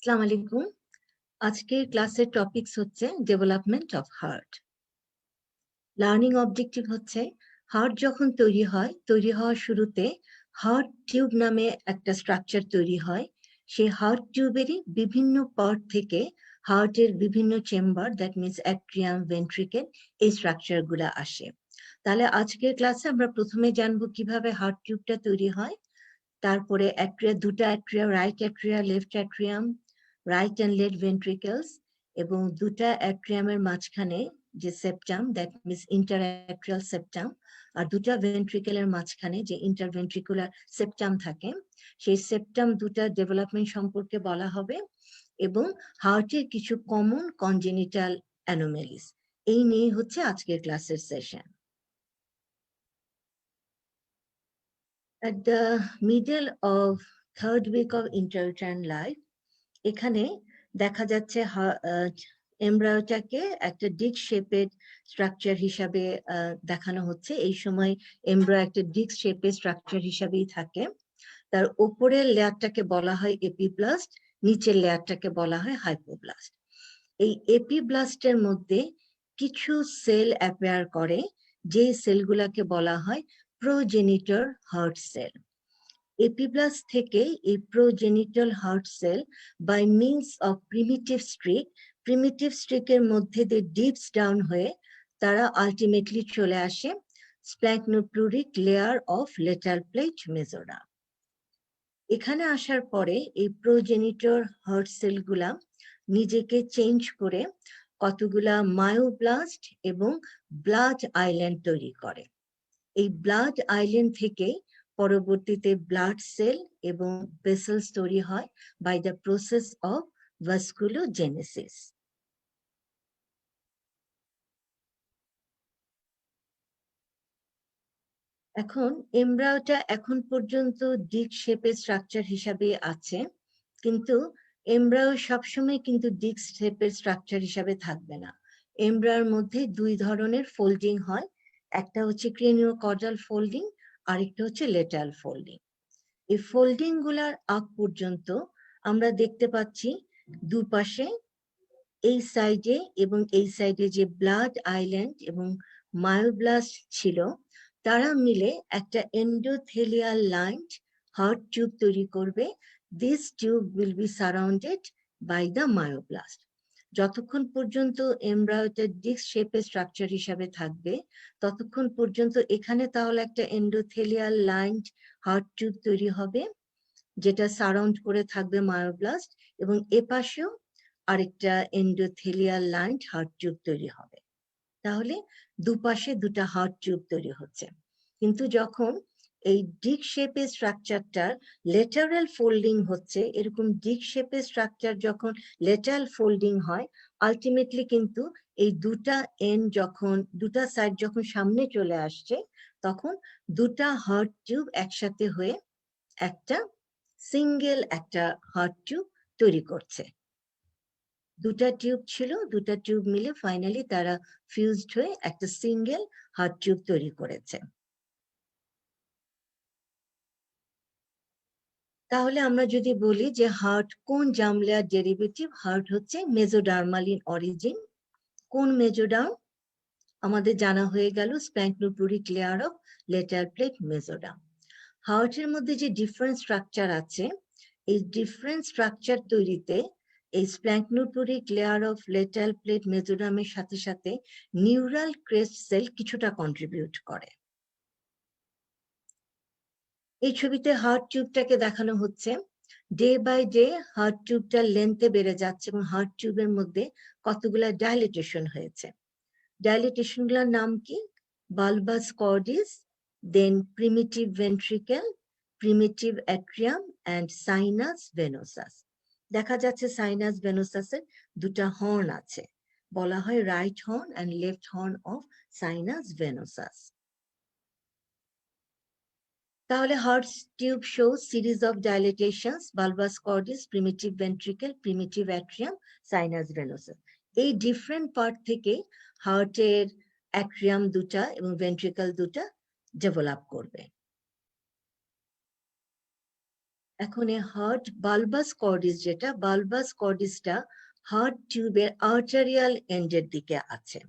আসসালামু আলাইকুম। আজকের ক্লাসের টপিকস হচ্ছে development of heart. Learning objective হচ্ছে হার্ট যখন তৈরি হওয়ার শুরুতে হার্ট টিউব নামে একটা স্ট্রাকচার তৈরি হয়। সেই হার্ট টিউবেরই বিভিন্ন পার্ট থেকে হার্টের বিভিন্ন chamber, that means atrium, ventricle, এই স্ট্রাকচারগুলো আসে। তাহলে আজকের ক্লাসে আমরা প্রথমে জানবো কিভাবে হার্ট টিউবটা তৈরি হয়, তারপরে দুটা atria, right atria, left atrium, right and left ventricles, এবং দুটা অ্যাট্রিয়ামের মাঝখানে যে septum, that means interatrial septum, আর দুটা ভেন্ট্রিকেলের মাঝখানে যে ইন্টারভেন্ট্রিকুলার সেপ্টাম থাকে, সেই সেপ্টাম দুটা ডেভেলপমেন্ট সম্পর্কে বলা হবে, এবং হার্টের কিছু কমন কনজেনিটাল অ্যানোমেলিস, এই নিয়ে হচ্ছে আজকের ক্লাসের session. At the middle of third week of intrauterine life, এখানে দেখা যাচ্ছে এমব্রায়োটাকে একটা ডিস্ক শেপের স্ট্রাকচার হিসাবে দেখানো হচ্ছে। এই সময় এমব্রায়ো একটা ডিস্ক শেপের স্ট্রাকচার হিসাবেই থাকে। তার উপরের লেয়ারটাকে বলা হয় এপিব্লাস্ট, নিচের লেয়ারটাকে বলা হয় হাইপোব্লাস্ট। এই এপিব্লাস্টের মধ্যে কিছু সেল অ্যাপিয়ার করে, যে সেলগুলাকে বলা হয় প্রোজেনিটর হার্ট সেল। এপিব্লাস্ট থেকে এই progenital heart cell by means of primitive স্ট্রিকের মধ্যে দিয়ে ডিপস ডাউন হয়ে তারা আলটিমেটলি চলে আসে splanchnopleuric layer of lateral plate mesoderm. এখানে আসার পরে এই প্রোজেনিটর হার্ট সেলগুলা নিজেকে চেঞ্জ করে কতগুলা মায়োব্লাস্ট এবং ব্লাড আইল্যান্ড তৈরি করে। এই ব্লাড আইল্যান্ড থেকে পরবর্তীতে ব্লাড সেল এবং ভেসেলস তৈরি হয় বাই দ্য প্রসেস অফ ভাস্কুলোজেনেসিস। এখন এমব্রায়োটা এখন পর্যন্ত ডিস্ক শেপের স্ট্রাকচার হিসাবে আছে, কিন্তু এমব্রায়ো সবসময় কিন্তু ডিস্ক শেপের স্ট্রাকচার হিসাবে থাকবে না। এমব্রায়োর মধ্যে দুই ধরনের ফোল্ডিং হয়, একটা হচ্ছে ক্রেনিওকর্ডাল ফোল্ডিং, আরেকটা হচ্ছে লেটারাল ফোল্ডিং। এই ফোল্ডিং গুলার আগ পর্যন্ত আমরা দেখতে পাচ্ছি দুপাশে এই সাইডে এবং এই সাইডে যে ব্লাড আইল্যান্ড এবং মায়োব্লাস্ট ছিল, তারা মিলে একটা এন্ডোথেলিয়াল লাইনড হার্ট টিউব তৈরি করবে। This tube will be surrounded by the myoblast. যতক্ষণ পর্যন্ত এমব্রায়োটা ডিস্ক শেপের স্ট্রাকচার হিসাবে থাকবে, ততক্ষণ পর্যন্ত এখানে তাহলে একটা এন্ডোথেলিয়াল লাইনড হার্ট টিউব তৈরি হবে, যেটা সারাউন্ড করে থাকবে মায়োব্লাস্ট, এবং এপাশেও আরেকটা এন্ডোথেলিয়াল লাইনড হার্ট টিউব তৈরি হবে। তাহলে দুপাশে দুটা হার্ট টিউব তৈরি হচ্ছে। কিন্তু যখন এই ডিস্ক শেপের স্ট্রাকচারটার লেটারাল ফোল্ডিং হচ্ছে, এরকম ডিস্ক শেপের স্ট্রাকচার যখন লেটারাল ফোল্ডিং হয়, আলটিমেটলি কিন্তু এই দুটা দুটা সাইড যখন সামনে চলে আসছে, তখন দুটা হার্ট টিউব একসাথে হয়ে একটা সিঙ্গেল একটা হার্ট টিউব তৈরি করছে। দুটা টিউব ছিল, দুটা টিউব মিলে ফাইনালি তারা ফিউজড হয়ে একটা সিঙ্গেল হার্ট টিউব তৈরি করেছে। তাহলে আমরা যদি বলি যে হার্ট কোন জার্ম লেয়ার ডেরিভেটিভ, হার্ট হচ্ছে মেজোডার্মাল ইন অরিজিন। কোন মেজোডার্ম? আমাদের জানা হয়ে গেল স্প্ল্যাঙ্কনোপ্লুরিক লেয়ার অফ লেটার প্লেট মেজোডার্ম। হার্টের মধ্যে যে ডিফারেন্ট স্ট্রাকচার আছে, এই ডিফারেন্ট স্ট্রাকচার তৈরিতে এই স্প্ল্যাঙ্কনোপ্লুরিক লেয়ার অফ লেটারাল প্লেট মেজোডার্মের সাথে সাথে নিউরাল ক্রেস্ট সেল কিছুটা কন্ট্রিবিউট করে। এই ছবিতে হার্ট টিউবটাকে দেখানো হচ্ছে। ডে বাই ডে হার্ট টিউবটার লেন্থে বেড়ে যাচ্ছে এবং হার্ট টিউবের মধ্যে কতগুলা ডাইলিটেশন হয়েছে। ডাইলিটেশন গুলোর নাম কি? Bulbus cordis, then primitive ventricle, primitive atrium and sinus venosus. দেখা যাচ্ছে সাইনাস ভেনোসাসের দুটা হর্ন আছে, বলা হয় right horn and left horn of sinus venosus. তাহলে heart tube shows series of dilatations, bulbous cordis, primitive ventricle, primitive atrium, sinus venosus. এই different part থেকে হার্টের অ্যাট্রিয়াম দুটা এবং ভেন্ট্রিকল দুটা ডেভেলপ করবে। এখন এই হার্ট বালবাস কর্ডিস, যেটা বালবাস কর্ডিসটা হার্ট টিউবের আর্টারিয়াল এন্ডের দিকে আছে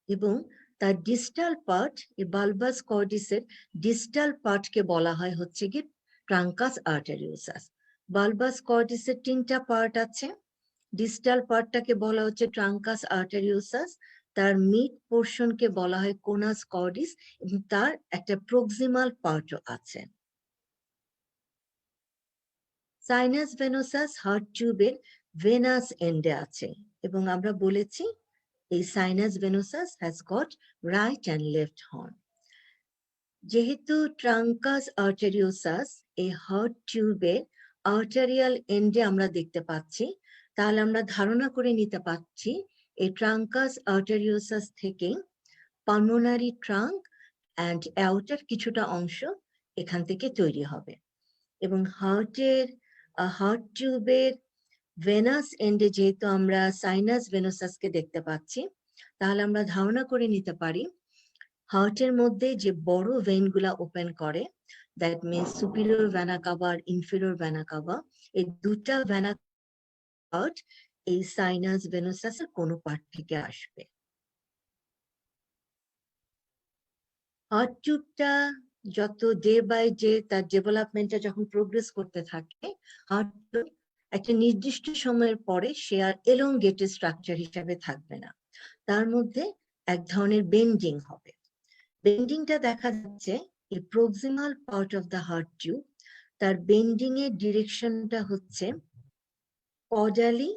এবং তার ডিস্টাল পার্ট, এই বালবাস কর্ডিসের ডিস্টাল পার্টকে বলা হয় হচ্ছে কি ট্রাঙ্কাস আর্টারিওসাস। বালবাস কর্ডিসের 3টা পার্ট আছে। ডিস্টাল পার্টটাকে বলা হচ্ছে ট্রাঙ্কাস আর্টারিওসাস, তার মিড পোর্শনকে বলা হয় কোনাস কর্ডিস এবং তার একটা প্রক্সিমাল পার্টও আছে। সাইনাস ভেনোসাস হার্ট টিউবের ভেনাস এন্ডে আছে এবং আমরা বলেছি এই sinus venosus has got right and left horn. যেহেতু ট্রাঙ্কাস আর্টারিওসাস এই হার্ট টিউবের আর্টারিয়াল এন্ডে আমরা দেখতে পাচ্ছি, তাহলে আমরা ধারণা করে নিতে পারছি এই ট্রাঙ্কাস আর্টারিওসাস থেকে পালমোনারি ট্রাঙ্ক অ্যান্ড অ্যাওর্টার কিছুটা অংশ এখান থেকে তৈরি হবে এবং হার্ট টিউবের ভেনাস এন্ডে যেহেতু আমরা সাইনাস ভেনোসাসকে দেখতে পাচ্ছি, তাহলে আমরা ধারণা করে নিতে পারি হার্টের মধ্যে যে বড় ভেইনগুলা ওপেন করে, that means superior vena cava আর ইনফিরিয়র ভেনা কাভা, এই দুটা ভেনা পার্ট এই সাইনাস ভেনোসাসের কোনো পার্ট থেকে আসবে। হার্ট টিউবটা যত ডে বাই ডে তার ডেভেলপমেন্টটা যখন প্রোগ্রেস করতে থাকে, হার্ট টিউব একটা নির্দিষ্ট সময়ের পরে সে আর এলংগেটেড স্ট্রাকচার হিসাবে থাকবে না, তার মধ্যে এক ধরনের বেন্ডিং হবে। বেন্ডিংটা দেখা যাচ্ছে এই proximal part of the heart tube, তার বেন্ডিং এর ডিরেকশনটা হচ্ছে কডালি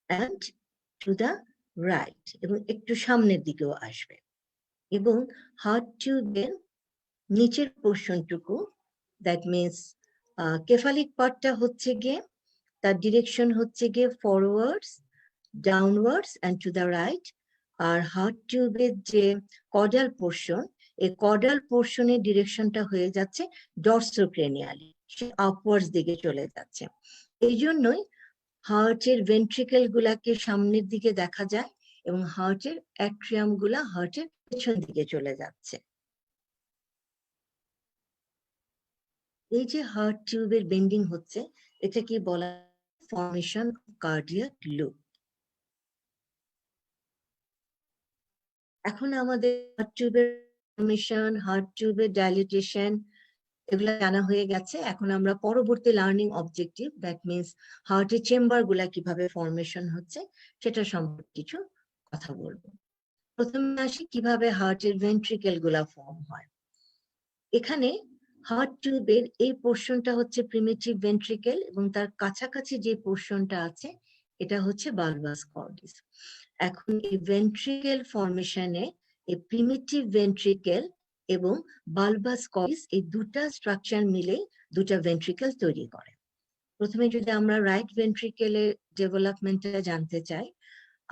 অ্যান্ড টু দ্য রাইট এবং একটু সামনের দিকেও আসবে এবং হার্ট টিউবের নিচের পোর্শনটুকু, দ্যাট মিনস কেফালিক পার্টটা হচ্ছে গিয়ে তার ডিরেকশন হচ্ছে গিয়ে forwards, downwards and to the right. আর হার্ট টিউবের যে কডাল পোর্শন, এই কডাল পোর্শনের ডিরেকশনটা হয়ে যাচ্ছে ডর্সোক্রেনিয়ালি, সে আপওয়ার্ডস দিকে চলে যাচ্ছে। এই জন্যই হার্টের ভেন্ট্রিকেল গুলাকে সামনের দিকে দেখা যায় এবং হার্টের অ্যাট্রিয়াম গুলা হার্টের পেছন দিকে চলে যাচ্ছে। এই যে হার্ট টিউবের বেন্ডিং হচ্ছে, এটাকে বলা ফর্মেশন অফ কার্ডিয়াক লুপ। এখন আমাদের হার্ট টিউবের ফর্মেশন, হার্ট টিউবের ডাইলিটেশন এগুলো জানা হয়ে গেছে। এখন আমরা পরবর্তী লার্নিং অবজেক্টিভ, দ্যাট মিনস হার্টের চেম্বার গুলা কিভাবে ফর্মেশন হচ্ছে সেটা সম্পর্কে কিছু কথা বলবো। প্রথমে আসি কিভাবে হার্টের ভেন্ট্রিকেল গুলা ফর্ম হয়। এখানে হার্ট টিউবের এই পোর্শনটা হচ্ছে প্রিমিটিভ ভেন্ট্রিকেল এবং তার কাছাকাছি যে পোর্শনটা আছে এটা হচ্ছে বালবাস কর্ডিস। এখন এই ভেন্ট্রিকেল ফর্মেশনে এই প্রিমিটিভ ভেন্ট্রিকেল এবং বালবাস কর্ডিস এই দুটা স্ট্রাকচার মিলে দুটা ভেন্ট্রিকেল তৈরি করে। প্রথমে যদি আমরা রাইট ভেন্ট্রিকেলের ডেভেলপমেন্টটা জানতে চাই,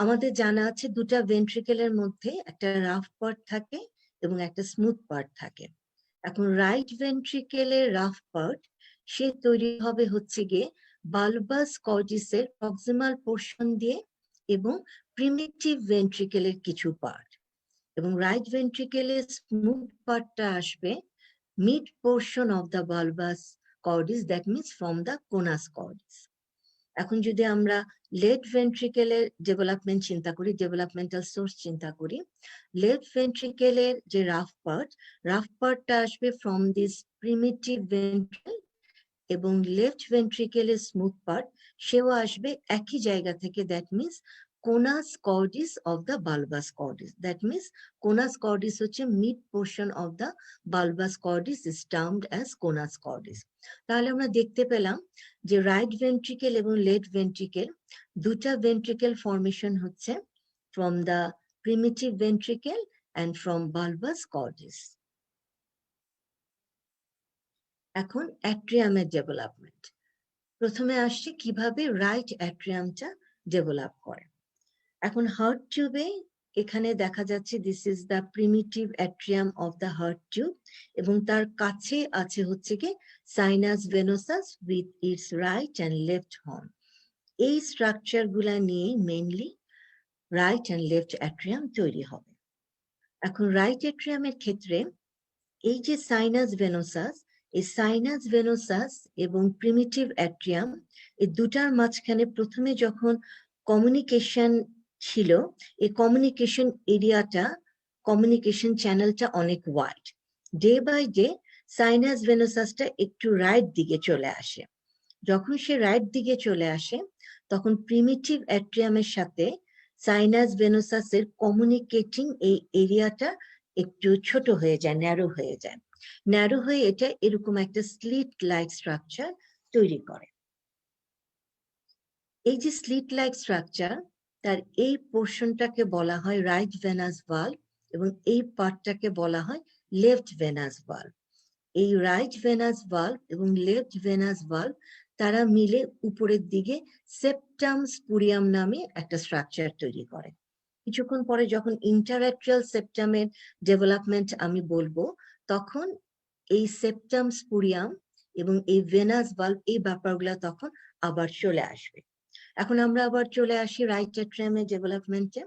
আমাদের জানা আছে দুটা ভেন্ট্রিকেলের মধ্যে একটা রাফ পার্ট থাকে এবং একটা স্মুথ পার্ট থাকে। এখন রাইট ভেন্ট্রিকেলের রাফ পার্ট সে তৈরি হবে হচ্ছে গিয়ে বালবাস কর্ডিসের প্রক্সিমাল পোর্শন দিয়ে এবং প্রিমিটিভ ভেন্ট্রিকেলের কিছু পার্ট, এবং রাইট ভেন্ট্রিকেলের স্মুথ পার্টটা আসবে mid portion of the bulbus cordis, that means from the conus cordis. এখন যদি আমরা লেফট ভেন্ট্রিকেলের ডেভেলপমেন্ট চিন্তা করি, ডেভেলপমেন্টাল সোর্স চিন্তা করি, লেফট ভেন্ট্রিকেলের যে রাফ পার্টটা আসবে ফ্রম দিস প্রিমিটিভ ভেন্ট্রিকেল এবং লেফট ভেন্ট্রিকেলের স্মুথ পার্ট সেও আসবে একই জায়গা থেকে, that means conus cordis of the bulbus cordis. That means conus cordis হচ্ছে mid portion of the bulbus cordis is termed as conus cordis. তাহলে আমরা দেখতে পেলাম যে রাইট ভেন্ট্রিকেল এবং লেফট ভেন্ট্রিকেল দুটা ভেন্ট্রিকেল ফর্মেশন হচ্ছে from the primitive ventricle and from bulbus cordis. এখন অ্যাট্রিয়ামের ডেভেলপমেন্ট। প্রথমে আসছে কিভাবে রাইট অ্যাট্রিয়ামটা ডেভেলপ করে। এখন হার্ট টিউবে এখানে দেখা যাচ্ছে this is the primitive atrium of the heart tube এবং তার কাছে আছে হচ্ছে কি sinus venosus with its right and left horn. এই স্ট্রাকচার গুলা নিয়ে mainly right and left atrium তৈরি হবে। এখন রাইট অ্যাট্রিয়ামের ক্ষেত্রে এই যে সাইনাস ভেনোসাস, এই সাইনাস ভেনোসাস এবং প্রিমিটিভ অ্যাট্রিয়াম এই দুটার মাঝখানে প্রথমে যখন কমিউনিকেশন ছিল, এই কমিউনিকেশন এরিয়াটা, কমিউনিকেশন চ্যানেলটা অনেক wide. Day by day sinus ভেনোসাসটা একটু রাইট দিকে চলে আসে। যখন সে রাইট দিকে চলে আসে তখন প্রিমিটিভ অ্যাট্রিয়ামের সাথে সাইনাস ভেনোসাসের কমিউনিকেটিং এই এরিয়াটা একটু ছোট হয়ে যায়, ন্যারো হয়ে যায়। ন্যারো হয়ে এটা এরকম একটা স্লিট লাইক স্ট্রাকচার তৈরি করে। এই যে স্লিট লাইক স্ট্রাকচার, তার এই পোর্শনটাকে বলা হয় রাইট ভেনাস ভালভ এবং এই পার্টটাকে বলা হয় লেফট ভেনাস ভালভ। এই রাইট ভেনাস ভালভ এবং লেফট ভেনাস ভালভ তারা মিলে উপরের দিকে সেপ্টাম স্পুরিয়াম নামে একটা স্ট্রাকচার তৈরি করে। কিছুক্ষণ পরে যখন ইন্টারঅ্যাট্রিয়াল সেপ্টামের ডেভেলপমেন্ট আমি বলবো, তখন এই সেপ্টাম স্পুরিয়াম এবং এই ভেনাস ভালভ এই ব্যাপারগুলো তখন আবার চলে আসবে। এখন আমরা আবার চলে আসি রাইট অ্যাট্রিয়ামের ডেভেলপমেন্টে।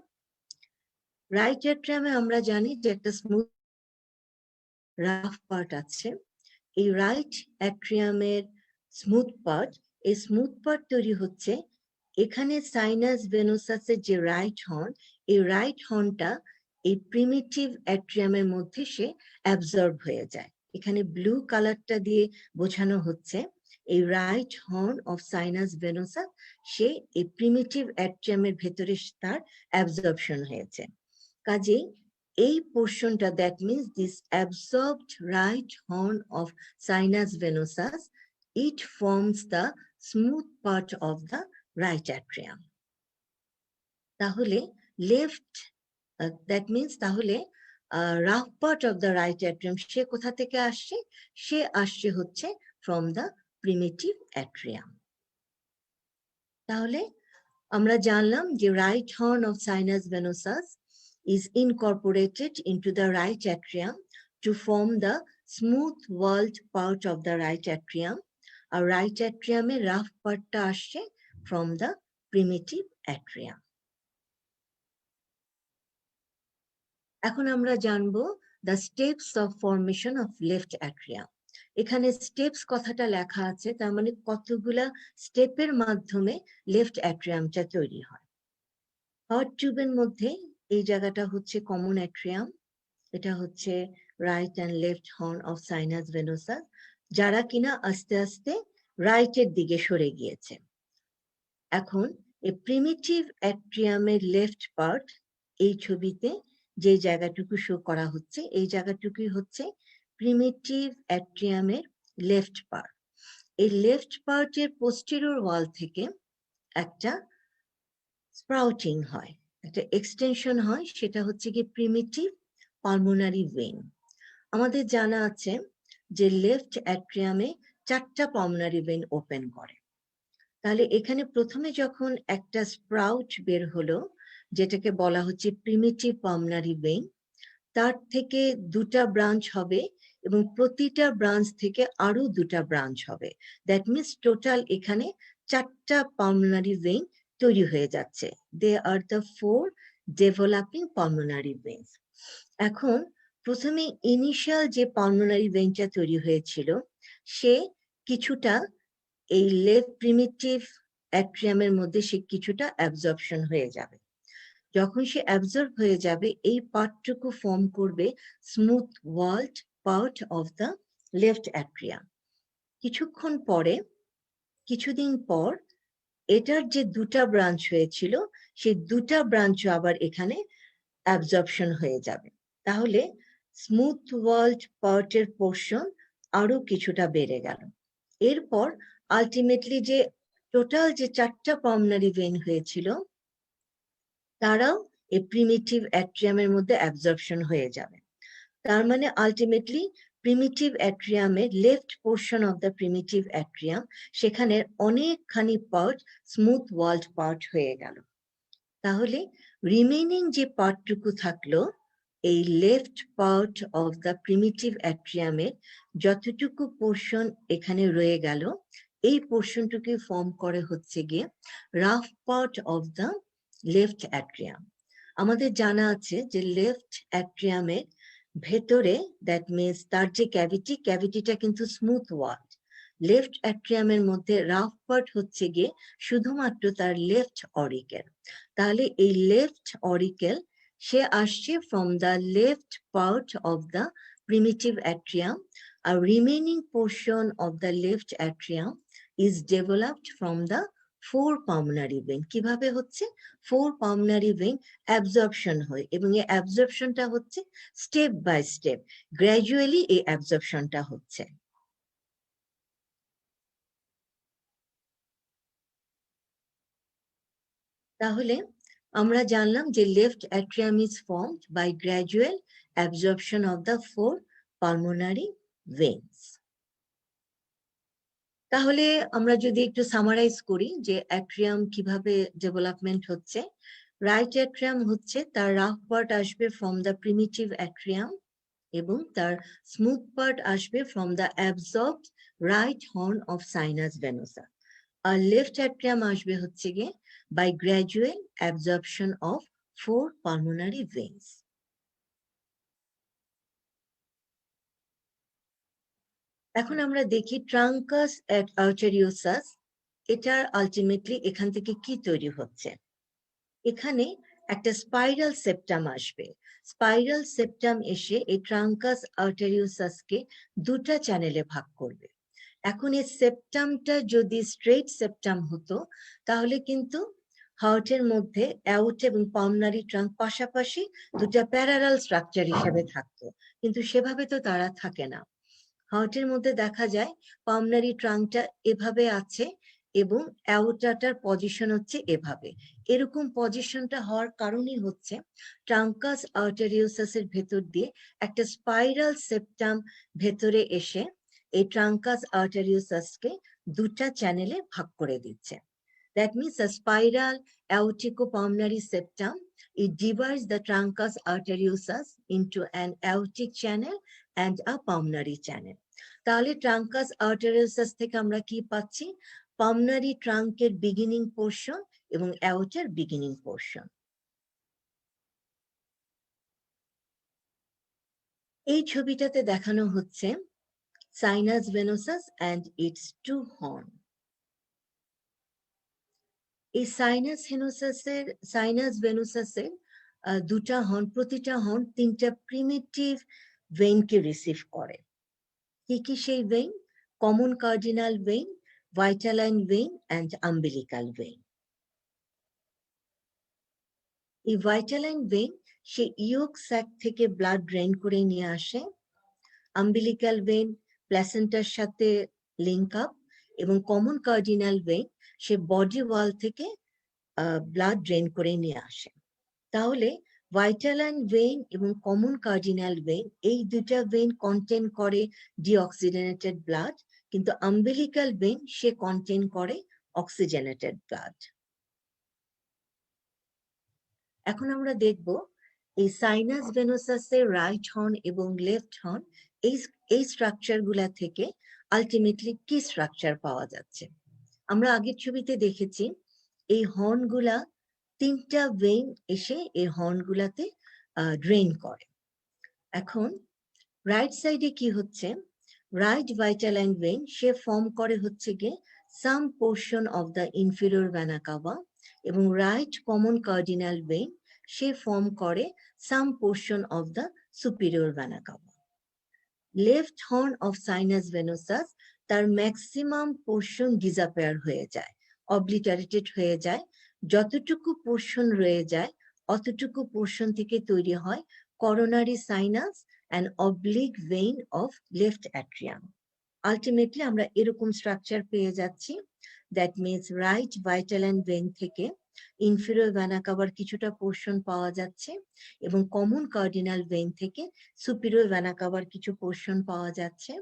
রাইট অ্যাট্রিয়ামে আমরা জানি যে একটা স্মুথ রাফ পার্ট আছে। এই রাইট অ্যাট্রিয়ামের স্মুথ পার্ট, এই স্মুথ পার্ট তৈরি হচ্ছে এখানে সাইনাস ভেনোসাসের যে রাইট হর্ন, এই রাইট হর্নটা এই প্রিমিটিভ অ্যাট্রিয়ামের মধ্যে সে অ্যাবজর্ব হয়ে যায়। এখানে ব্লু কালারটা দিয়ে বোঝানো হচ্ছে এই right horn of sinus venosus, সে এই প্রিমিটিভ অ্যাট্রিয়ামের ভেতরে তার অ্যাবজর্পশন হয়েছে। কাজেই এই পোর্শনটা, that means this absorbed right horn of sinus venosus, it forms the smooth part of the right atrium. তাহলে লেফট, দ্যাট মিনস তাহলে rough part of the right atrium সে কোথা থেকে আসছে? সে আসছে হচ্ছে ফ্রম দ্য প্রিমিটিভ অ্যাট্রিয়াম। তাহলে আমরা জানলাম যে right horn of sinus venosus is incorporated into the right atrium to form the smooth walled part of the right atrium. আর রাইট অ্যাট্রিয়ামে রাফ পার্টটা আসছে from the primitive atrium. এখন আমরা জানবো the steps of formation of left atrium. এখানে steps কথাটা লেখা আছে, তার মানে কতগুলা স্টেপের মাধ্যমে লেফট অ্যাট্রিয়ামটা তৈরি হয়। হার্ট টিউবের মধ্যে এই জায়গাটা হচ্ছে কমন অ্যাট্রিয়াম, এটা হচ্ছে right and left horn of sinus venosus, যারা কিনা আস্তে আস্তে রাইটের দিকে সরে গিয়েছে। এখন এই প্রিমিটিভ অ্যাট্রিয়ামের লেফট পার্ট, এই ছবিতে যে জায়গাটুকু শো করা হচ্ছে এই জায়গাটুকুই হচ্ছে প্রিমিটিভ অ্যাট্রিয়ামের লেফট পার্ট। এই লেফট পার্টের পোস্টেরিয়র ওয়াল থেকে একটা স্প্রাউটিং হয়, একটা এক্সটেনশন হয়, সেটা হচ্ছে কি প্রিমিটিভ পালমোনারি ভেইন। আমাদের জানা আছে যে লেফট অ্যাট্রিয়ামে 4টা পালমোনারি ভেইন ওপেন করে। তাহলে এখানে প্রথমে যখন একটা স্প্রাউট বের হলো, যেটাকে বলা হচ্ছে প্রিমিটিভ পালমোনারি ভেইন, তার থেকে 2টা ব্রাঞ্চ হবে এবং প্রতিটা ব্রাঞ্চ থেকে আরো 2টা ব্রাঞ্চ হবে। দ্যাট মিনস টোটাল এখানে 4টা পালমোনারি ভেইন তৈরি হয়ে যাচ্ছে। They are the 4 developing pulmonary veins. এখন প্রথমে ইনিশিয়াল যে পালমোনারি ভেইনটা তৈরি হয়েছিল, সে কিছুটা এই লেফট প্রিমিটিভ অ্যাট্রিয়ামের মধ্যে সে কিছুটা অ্যাবজর্পশন হয়ে যাবে। যখন সে অ্যাবজর্ব হয়ে যাবে, এই পার্টটুকু ফর্ম করবে smooth walled part of the left atrium. কিছুক্ষণ পরে, কিছুদিন পর, এটার যে 2টা ব্রাঞ্চ হয়েছিল সেই 2টা ব্রাঞ্চও আবার এখানে অ্যাবজর্পশন হয়ে যাবে। তাহলে স্মুথ ওয়ালড পার্টের পোর্শন আরো কিছুটা বেড়ে গেল। এরপর আলটিমেটলি যে টোটাল যে 4টা পালমোনারি ভেইন হয়েছিল তারাও এই প্রিমিটিভ অ্যাট্রিয়ামের মধ্যে অ্যাবজর্পশন হয়ে যাবে। তার মানে আলটিমেটলি প্রিমিটিভ অ্যাট্রিয়ামের left portion of the primitive atrium, সেখানে অনেকখানি পার্ট স্মুথ ওয়ালড পার্ট হয়ে গেল। তাহলে রিমেইনিং যে পার্টটুকু থাকলো, এই left part of the primitive অ্যাট্রিয়ামের যতটুকু পোর্শন এখানে রয়ে গেল, এই পোর্শনটুকু ফর্ম করে হচ্ছে গিয়ে rough part of the left atrium. আমাদের জানা আছে যে লেফট অ্যাট্রিয়ামের ভেতরে, দ্যাট মিনস তার যে ক্যাভিটিটা কিন্তু স্মুথ ওয়াল। লেফট অ্যাট্রিয়ামের মধ্যে রাফ পার্ট হচ্ছে গিয়ে শুধুমাত্র তার লেফট অরিকেল। তাহলে এই লেফট অরিকেল সে আসছে from the left part of the primitive atrium. A remaining portion of the left atrium is developed from the four pulmonary vein. কিভাবে হচ্ছে? four pulmonary vein absorption হয় এবং এই অ্যাবজর্পশনটা হচ্ছে স্টেপ বাই স্টেপ, গ্র্যাজুয়ালি এই অ্যাবজর্পশনটা হচ্ছে। তাহলে আমরা জানলাম যে left atrium is formed by gradual absorption of the four pulmonary veins. তাহলে আমরা যদি একটু সামারাইজ করি যে অ্যাট্রিয়াম কিভাবে ডেভেলপমেন্ট হচ্ছে। রাইট অ্যাট্রিয়াম হচ্ছে তার রাফ পার্ট আসবে ফ্রম দ্য প্রিমিটিভ অ্যাট্রিয়াম এবং তার স্মুথ পার্ট আসবে from the absorbed right horn of sinus venosus. আর লেফট অ্যাট্রিয়াম আসবে হচ্ছে গিয়ে by gradual absorption of four pulmonary veins. এখন আমরা দেখি ট্রাঙ্কাস আর্টেরিওসাস, এটার আলটিমেটলি এখান থেকে কি তৈরি হচ্ছে। এখানে একটা স্পাইরাল সেপ্টাম আসবে। স্পাইরাল সেপ্টাম এসে এই ট্রাঙ্কাস আর্টেরিওসাসকে দুটা চ্যানেলে ভাগ করবে। এখন এই সেপ্টামটা যদি স্ট্রেট সেপ্টাম হতো তাহলে কিন্তু হার্টের মধ্যে অ্যাওর্ট এবং পালমোনারি ট্রাঙ্ক পাশাপাশি দুটা প্যারালাল স্ট্রাকচার হিসেবে থাকতো, কিন্তু সেভাবে তো তারা থাকে না। হার্টের মধ্যে দেখা যায় পালমোনারি ট্রাঙ্কটা এভাবে আছে এবং অ্যাওর্টাটার পজিশন হচ্ছে এভাবে। এরকম পজিশনটা হওয়ার কারণই হচ্ছে ট্রাঙ্কাস আর্টেরিওসাসের ভেতর দিয়ে একটা স্পাইরাল সেপ্টাম ভেতরে এসে এই ট্রাঙ্কাস আর্টেরিওসাসকে দুটা চ্যানেলে ভাগ করে দিচ্ছে। That means a spiral aorticopulmonary septum, it divides the truncus arteriosus into an aortic channel and a pulmonary channel. তাহলে ট্রাঙ্কাস আর্টেরিওসাস থেকে আমরা কি পাচ্ছি? পালমোনারি ট্রাঙ্কের বিগিনিং পোর্শন এবং অ্যাওর্টার বিগিনিং পোর্শন। এই ছবিটাতে দেখানো হচ্ছে sinus venosus and its two horn. এই সাইনাস ভেনোসাসের দুটা হর্ন, প্রতিটা হর্ন তিনটা প্রিমিটিভ ভেইনকে রিসিভ করে। কি কি সেই vein? Common cardinal vein, vitelline vein and umbilical vein. এই ভাইটালাইন ভেইন সে ইয়োক স্যাক থেকে ব্লাড ড্রেন করে নিয়ে আসে। আম্বিলিকাল ভেইন প্ল্যাসেন্টার সাথে লিঙ্ক আপ এবং কমন কার্ডিনাল ভেইন সে বডি ওয়াল থেকে ব্লাড ড্রেন করে নিয়ে আসে। তাহলে ভাইটালাইন ভেইন এবং কমন কার্ডিনাল ভেইন এই দুটা ভেইন কন্টেন করে ডিঅক্সিজেনেটেড ব্লাড, কিন্তু আম্বিলিকাল ভেইন সে কন্টেন করে অক্সিজেনেটেড ব্লাড। এখন আমরা দেখব এই সাইনাস ভেনোসাসের রাইট হর্ন এবং লেফট হর্ন এই স্ট্রাকচার গুলা থেকে আলটিমেটলি কি স্ট্রাকচার পাওয়া যাচ্ছে। আমরা আগের ছবিতে দেখেছি এই হর্ন গুলা তিনটা ভেইন এসে এই হর্ন গুলাতে ড্রেন করে। এখন রাইট সাইডে কি হচ্ছে? রাইট ভাইটালাইন ভেইন সে ফর্ম করে হচ্ছে গিয়ে some portion of the inferior vena cava এবং রাইট কমন কার্ডিনাল ভেইন সে ফর্ম করে some portion of the superior vena cava. Left horn of sinus venosus তার ম্যাক্সিমাম পোর্শন ডিসঅ্যাপিয়ার হয়ে যায়, অবলিটারেটেড হয়ে যায়। যতটুকু পোর্শন রয়ে যায় অতটুকু পোর্শন থেকে তৈরি হয় coronary sinus and oblique vein of left atrium. Ultimately আমরা এরকম স্ট্রাকচার পেয়ে যাচ্ছি। That means right vitelline vein থেকে ইনফিরিয়র ভেনা কাভার কিছুটা পোর্শন পাওয়া যাচ্ছে এবং কমন কার্ডিনাল ভেইন থেকে সুপিরিয়র ভেনা কাভার কিছু পোর্শন পাওয়া যাচ্ছে।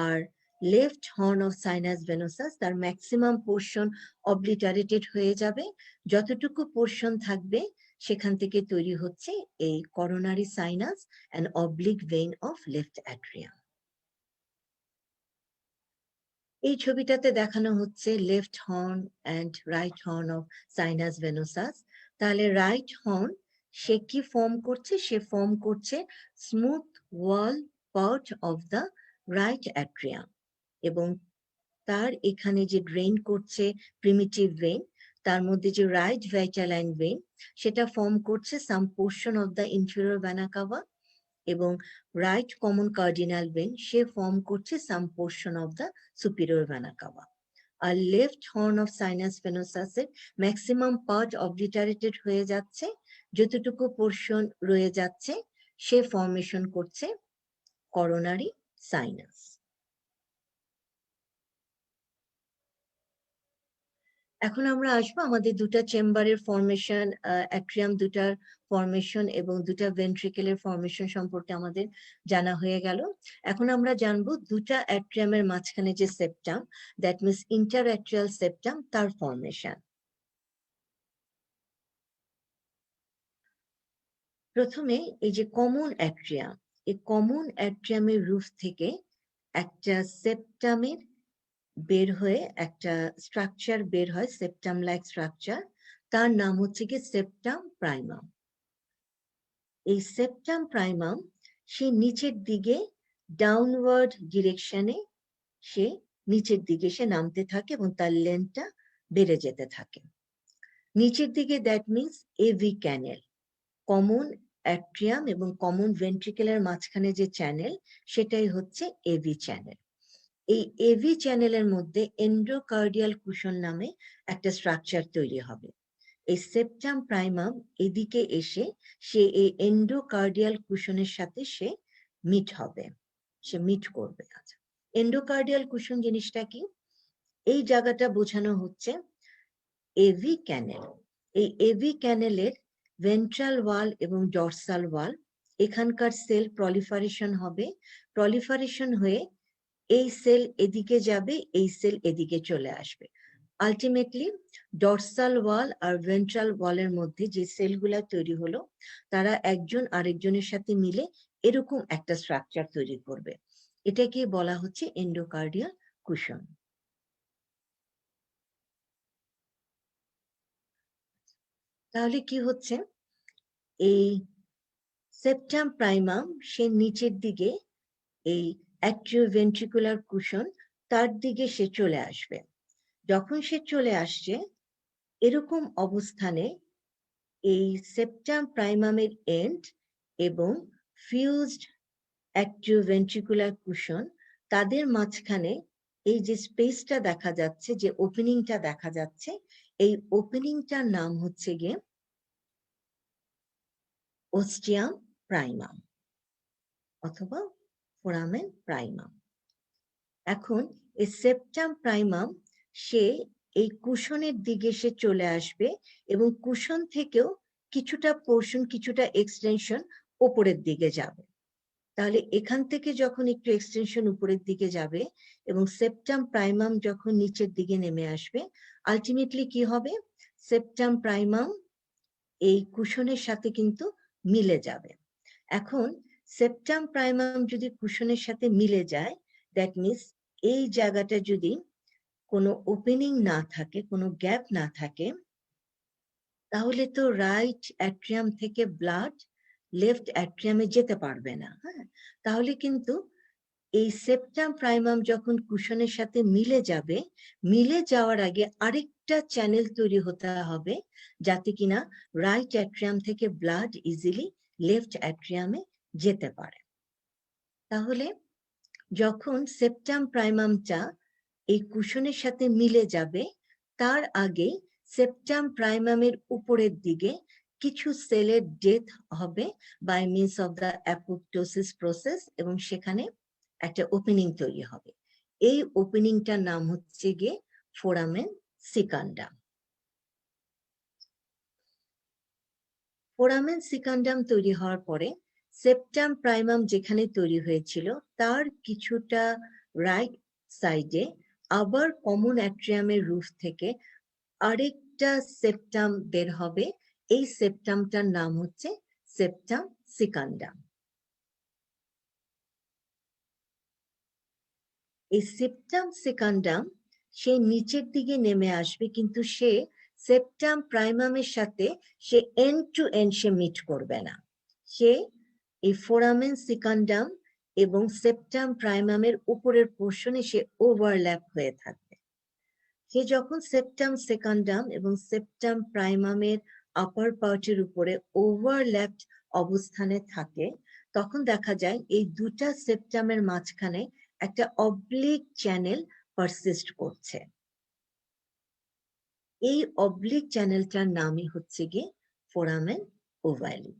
আর left horn of sinus venosus তার ম্যাক্সিমাম পোর্শন অবলিটারেটেড হয়ে যাবে। যতটুকু পোর্শন থাকবে সেখান থেকে তৈরি হচ্ছে এই coronary sinus and oblique vein of left atrium. এই ছবিটাতে দেখানো হচ্ছে left horn and right horn of sinus venosus. তাহলে রাইট হর্ন সে কি ফর্ম করছে? সে ফর্ম করছে smooth wall part of the right atrium, এবং তার এখানে যে ড্রেন করছে প্রিমিটিভ ভেইন, তার মধ্যে যে রাইট ভাইটালাইন ভেইন সেটা ফর্ম করছে some portion of the inferior vena cava, এবং রাইট কমন কার্ডিনাল ভেইন সে ফর্ম করছে some portion of the superior vena cava. আর লেফট হর্ন অফ সাইনাস ভেনোসাসের ম্যাক্সিমাম পার্ট অবলিটারেটেড হয়ে যাচ্ছে, যতটুকু পোর্শন রয়ে যাচ্ছে সে ফর্মেশন করছে করোনারি সাইনাস। এখন আমরা আসবো আমাদের দুটা চেম্বারের ফর্মেশন, অ্যাট্রিয়াম দুটার ফর্মেশন এবং দুটা ভেন্ট্রিকেলের ফর্মেশন সম্পর্কে আমাদের জানা হয়ে গেল। এখন আমরা জানবো দুটা অ্যাট্রিয়ামের মাঝখানে যে septum, that means interatrial septum, তার ফর্মেশন। প্রথমে এই যে কমন অ্যাট্রিয়াম, এই কমন অ্যাট্রিয়ামের রুফ থেকে একটা সেপ্টামের বের হয়ে একটা স্ট্রাকচার বের হয়, সেপ্টাম লাইক স্ট্রাকচার, তার নাম হচ্ছে কি সেপ্টাম প্রাইমাম। এই সেপ্টাম প্রাইমাম সে নিচের দিকে ডাউনওয়ার্ড ডিরেকশনে সে নিচের দিকে সে নামতে থাকে এবং তার লেন্থটা বেড়ে যেতে থাকে নিচের দিকে। That means AV canal, common atrium এবং কমন ভেন্ট্রিকেলের মাঝখানে যে চ্যানেল সেটাই হচ্ছে এভি চ্যানেল। এই এভি চ্যানেলের মধ্যে এন্ডোকার্ডিয়াল কুশন নামে একটা স্ট্রাকচার তৈরি হবে। এই সেপ্টাম প্রাইমাম এদিকে এসে সে এই এন্ডোকার্ডিয়াল কুশনের সাথে সে মিট হবে, সে মিট করবে। আচ্ছা, এন্ডোকার্ডিয়াল কুশন জিনিসটা কি? এই জায়গাটা বোঝানো হচ্ছে এভি ক্যানেল। এই এভি ক্যানেলের ভেন্ট্রাল ওয়াল এবং ডরসাল ওয়াল, এখানকার সেল প্রলিফারেশন হবে, প্রলিফারেশন হয়ে এই সেল এদিকে যাবে, এই সেল এদিকে চলে আসবে। আলটিমেটলি ডরসাল ওয়াল আর ভেন্ট্রাল ওয়ালের মধ্যে যে সেলগুলা তৈরি হলো তারা একজন আরেকজনের সাথে মিলে এরকম একটা স্ট্রাকচার তৈরি করবে। এটাকে বলা হচ্ছে এন্ডোকার্ডিয়াল কুশন। তাহলে কি হচ্ছে, এই সেপ্টাম প্রাইমাম সে নিচের দিকে এই অ্যাট্রিওভেন্ট্রিকুলার কুশন তার দিকে সে চলে আসবে। যখন সে চলে আসছে এরকম অবস্থানে এই সেপ্টাম প্রাইমামের এন্ড এবং ফিউজড অ্যাট্রিওভেন্ট্রিকুলার কুশন তাদের মাঝখানে এই যে স্পেসটা দেখা যাচ্ছে, যে ওপেনিংটা দেখা যাচ্ছে, এই ওপেনিংটার নাম হচ্ছে গিয়ে ওস্টিয়াম প্রাইমাম অথবা ফোরামেন প্রাইমাম। এখন এই সেপ্টাম প্রাইমাম সে এই কুশনের দিকে সে চলে আসবে এবং কুশন থেকেও কিছুটা পোর্শন, কিছুটা এক্সটেনশন উপরের দিকে যাবে। তাহলে এখান থেকে যখন একটু এক্সটেনশন উপরের দিকে যাবে এবং সেপ্টাম প্রাইমাম যখন নিচের দিকে নেমে আসবে, আলটিমেটলি কি হবে, সেপ্টাম প্রাইমাম এই কুশনের সাথে কিন্তু মিলে যাবে। এখন সেপ্টাম প্রাইমাম যদি কুশনের সাথে মিলে যায়, দ্যাট মিনস এই জায়গাটা যদি কোনো ওপেনিং না থাকে, কোনো গ্যাপ না থাকে, তাহলে তো রাইট অ্যাট্রিয়াম থেকে ব্লাড লেফট অ্যাট্রিয়ামে যেতে পারবে না। হ্যাঁ, তাহলে কিন্তু এই সেপ্টাম প্রাইমাম যখন কুশনের সাথে মিলে যাবে, মিলে যাওয়ার আগে আরেকটা চ্যানেল তৈরি হতে হবে যাতে কিনা রাইট অ্যাট্রিয়াম থেকে ব্লাড ইজিলি লেফট অ্যাট্রিয়ামে যেতে পারে। তাহলে যখন সেপ্টাম প্রাইমামটা এই কুশনের সাথে মিলে যাবে, তার আগে সেপ্টাম প্রাইমামের উপরের দিকে কিছু সেলের ডেথ হবে by means of the apoptosis process, এবং সেখানে একটা ওপেনিং তৈরি হবে। এই ওপেনিংটার নাম হচ্ছে গিয়ে ফোরামেন সিকান্ডাম। ফোরামেন সিকান্ডাম তৈরি হওয়ার পরে সেপ্টাম প্রাইমাম যেখানে তৈরি হয়েছিল তার কিছুটা রাইট সাইডে আবার কমন অ্যাট্রিয়ামের রুফ থেকে আরেকটা সেপ্টাম বের হবে। এই সেপ্টামটার নাম হচ্ছে সেপ্টাম সিকান্ডাম। এই সেপ্টাম সেকান্ডাম সে নিচের দিকে নেমে আসবে, কিন্তু সে সেপ্টাম প্রাইমামের সাথে সে এন্ড টু এন্ড সে মিট করবে না, সে এই ফোরামেন সিকান্ডাম এবং সেপ্টাম প্রাইমামের উপরের পোর্শনে সে ওভারল্যাপ হয়ে থাকবে। সে যখন সেপ্টাম সেকান্ডাম এবং সেপ্টাম প্রাইমামের আপার পার্টের উপরে ওভারল্যাপড অবস্থানে থাকে, তখন দেখা যায় এই দুটা সেপ্টামের মাঝখানে একটা অবলিক চ্যানেল পারসিস্ট করছে। এই অবলিক চ্যানেলটার নামই হচ্ছে গিয়ে ফোরামেন ওভালি,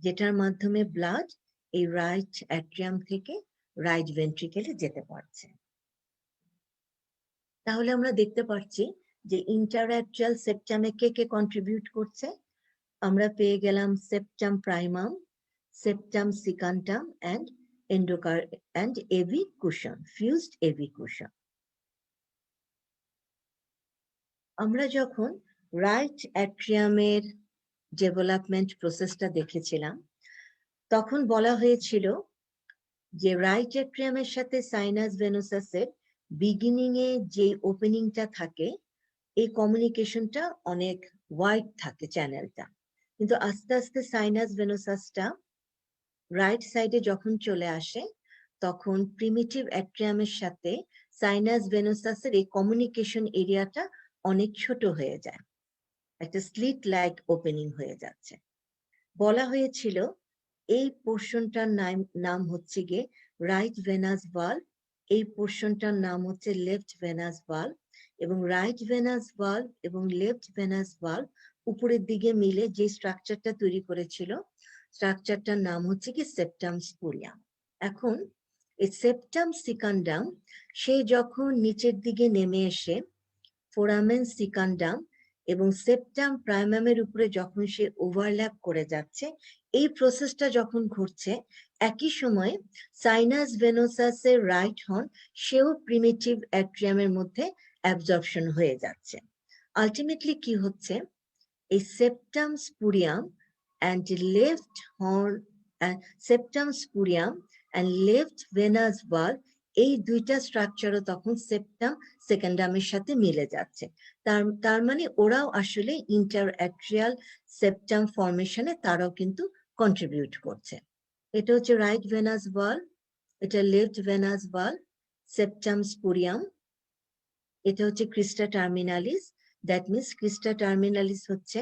যেটার মাধ্যমে ব্লাড এই রাইট অ্যাট্রিয়াম থেকে রাইট ভেন্ট্রিকেলে যেতে পারছে। তাহলে আমরা দেখতে পাচ্ছি যে ইন্টারঅ্যাট্রিয়াল সেপ্টামে কে কে কন্ট্রিবিউট করছে। আমরা পেয়ে গেলাম septum primum, septum secundum and endocardial and AV cushion, fused AV cushion. আমরা যখন রাইট অ্যাট্রিয়ামের ডেভেলপমেন্ট প্রসেসটা দেখেছিলাম, তখন বলা হয়েছিল যে রাইট অ্যাট্রিয়ামের সাথে সাইনাস ভেনোসাসের বিগিনিং এ যে ওপেনিংটা থাকে, এই কমিউনিকেশনটা অনেক ওয়াইড থাকে চ্যানেলটা, কিন্তু আস্তে আস্তে সাইনাস ভেনোসাসটা রাইট সাইডে যখন চলে আসে, তখন প্রিমিটিভ অ্যাট্রিয়ামের সাথে সাইনাস ভেনোসাসের এই কমিউনিকেশন এরিয়াটা অনেক ছোট হয়ে যায়, একটা স্লিট লাইক ওপেনিং হয়ে যাচ্ছে। বলা হয়েছিল এই পোর্শনটার নাম হচ্ছে গিয়ে রাইট ভেনাস ভালভ, এই পোর্শনটার নাম হচ্ছে লেফট ভেনাস ভালভ, এবং রাইট ভেনাস ভালভ এবং লেফট ভেনাস ভালভ উপরের দিকে মিলে যে স্ট্রাকচারটা তৈরি করেছিল, স্ট্রাকচারটার নাম হচ্ছে কি সেপ্টাম স্পুরিয়াম। এখন এই সেপ্টাম সিকান্ডাম সে যখন নিচের দিকে নেমে এসে ফোরামেন সিকান্ডাম এবং সেপ্টাম প্রাইমামের উপরে যখন সে ওভারল্যাপ করে যাচ্ছে, এই প্রসেসটা যখন ঘটছে, একই সময়ে সাইনাস ভেনোসাসের রাইট হর্ন সেও প্রিমিটিভ অ্যাট্রিয়ামের মধ্যে অ্যাবজর্পশন হয়ে যাচ্ছে। আলটিমেটলি কি হচ্ছে, এই septum spurium and left horn, septum spurium and left venous valve, এই দুইটা স্ট্রাকচারও তখন সেপ্টাম সেকেন্ডামের সাথে মিলে যাচ্ছে। তার মানে ওরাও আসলে ইন্টারঅ্যাট্রিয়াল সেপ্টাম ফর্মেশনে তারাও কিন্তু কন্ট্রিবিউট করছে। এটা হচ্ছে রাইট ভেনাস ভালভ, এটা left venous valve, septum spurium, এটা হচ্ছে crista terminalis. That means crista terminalis হচ্ছে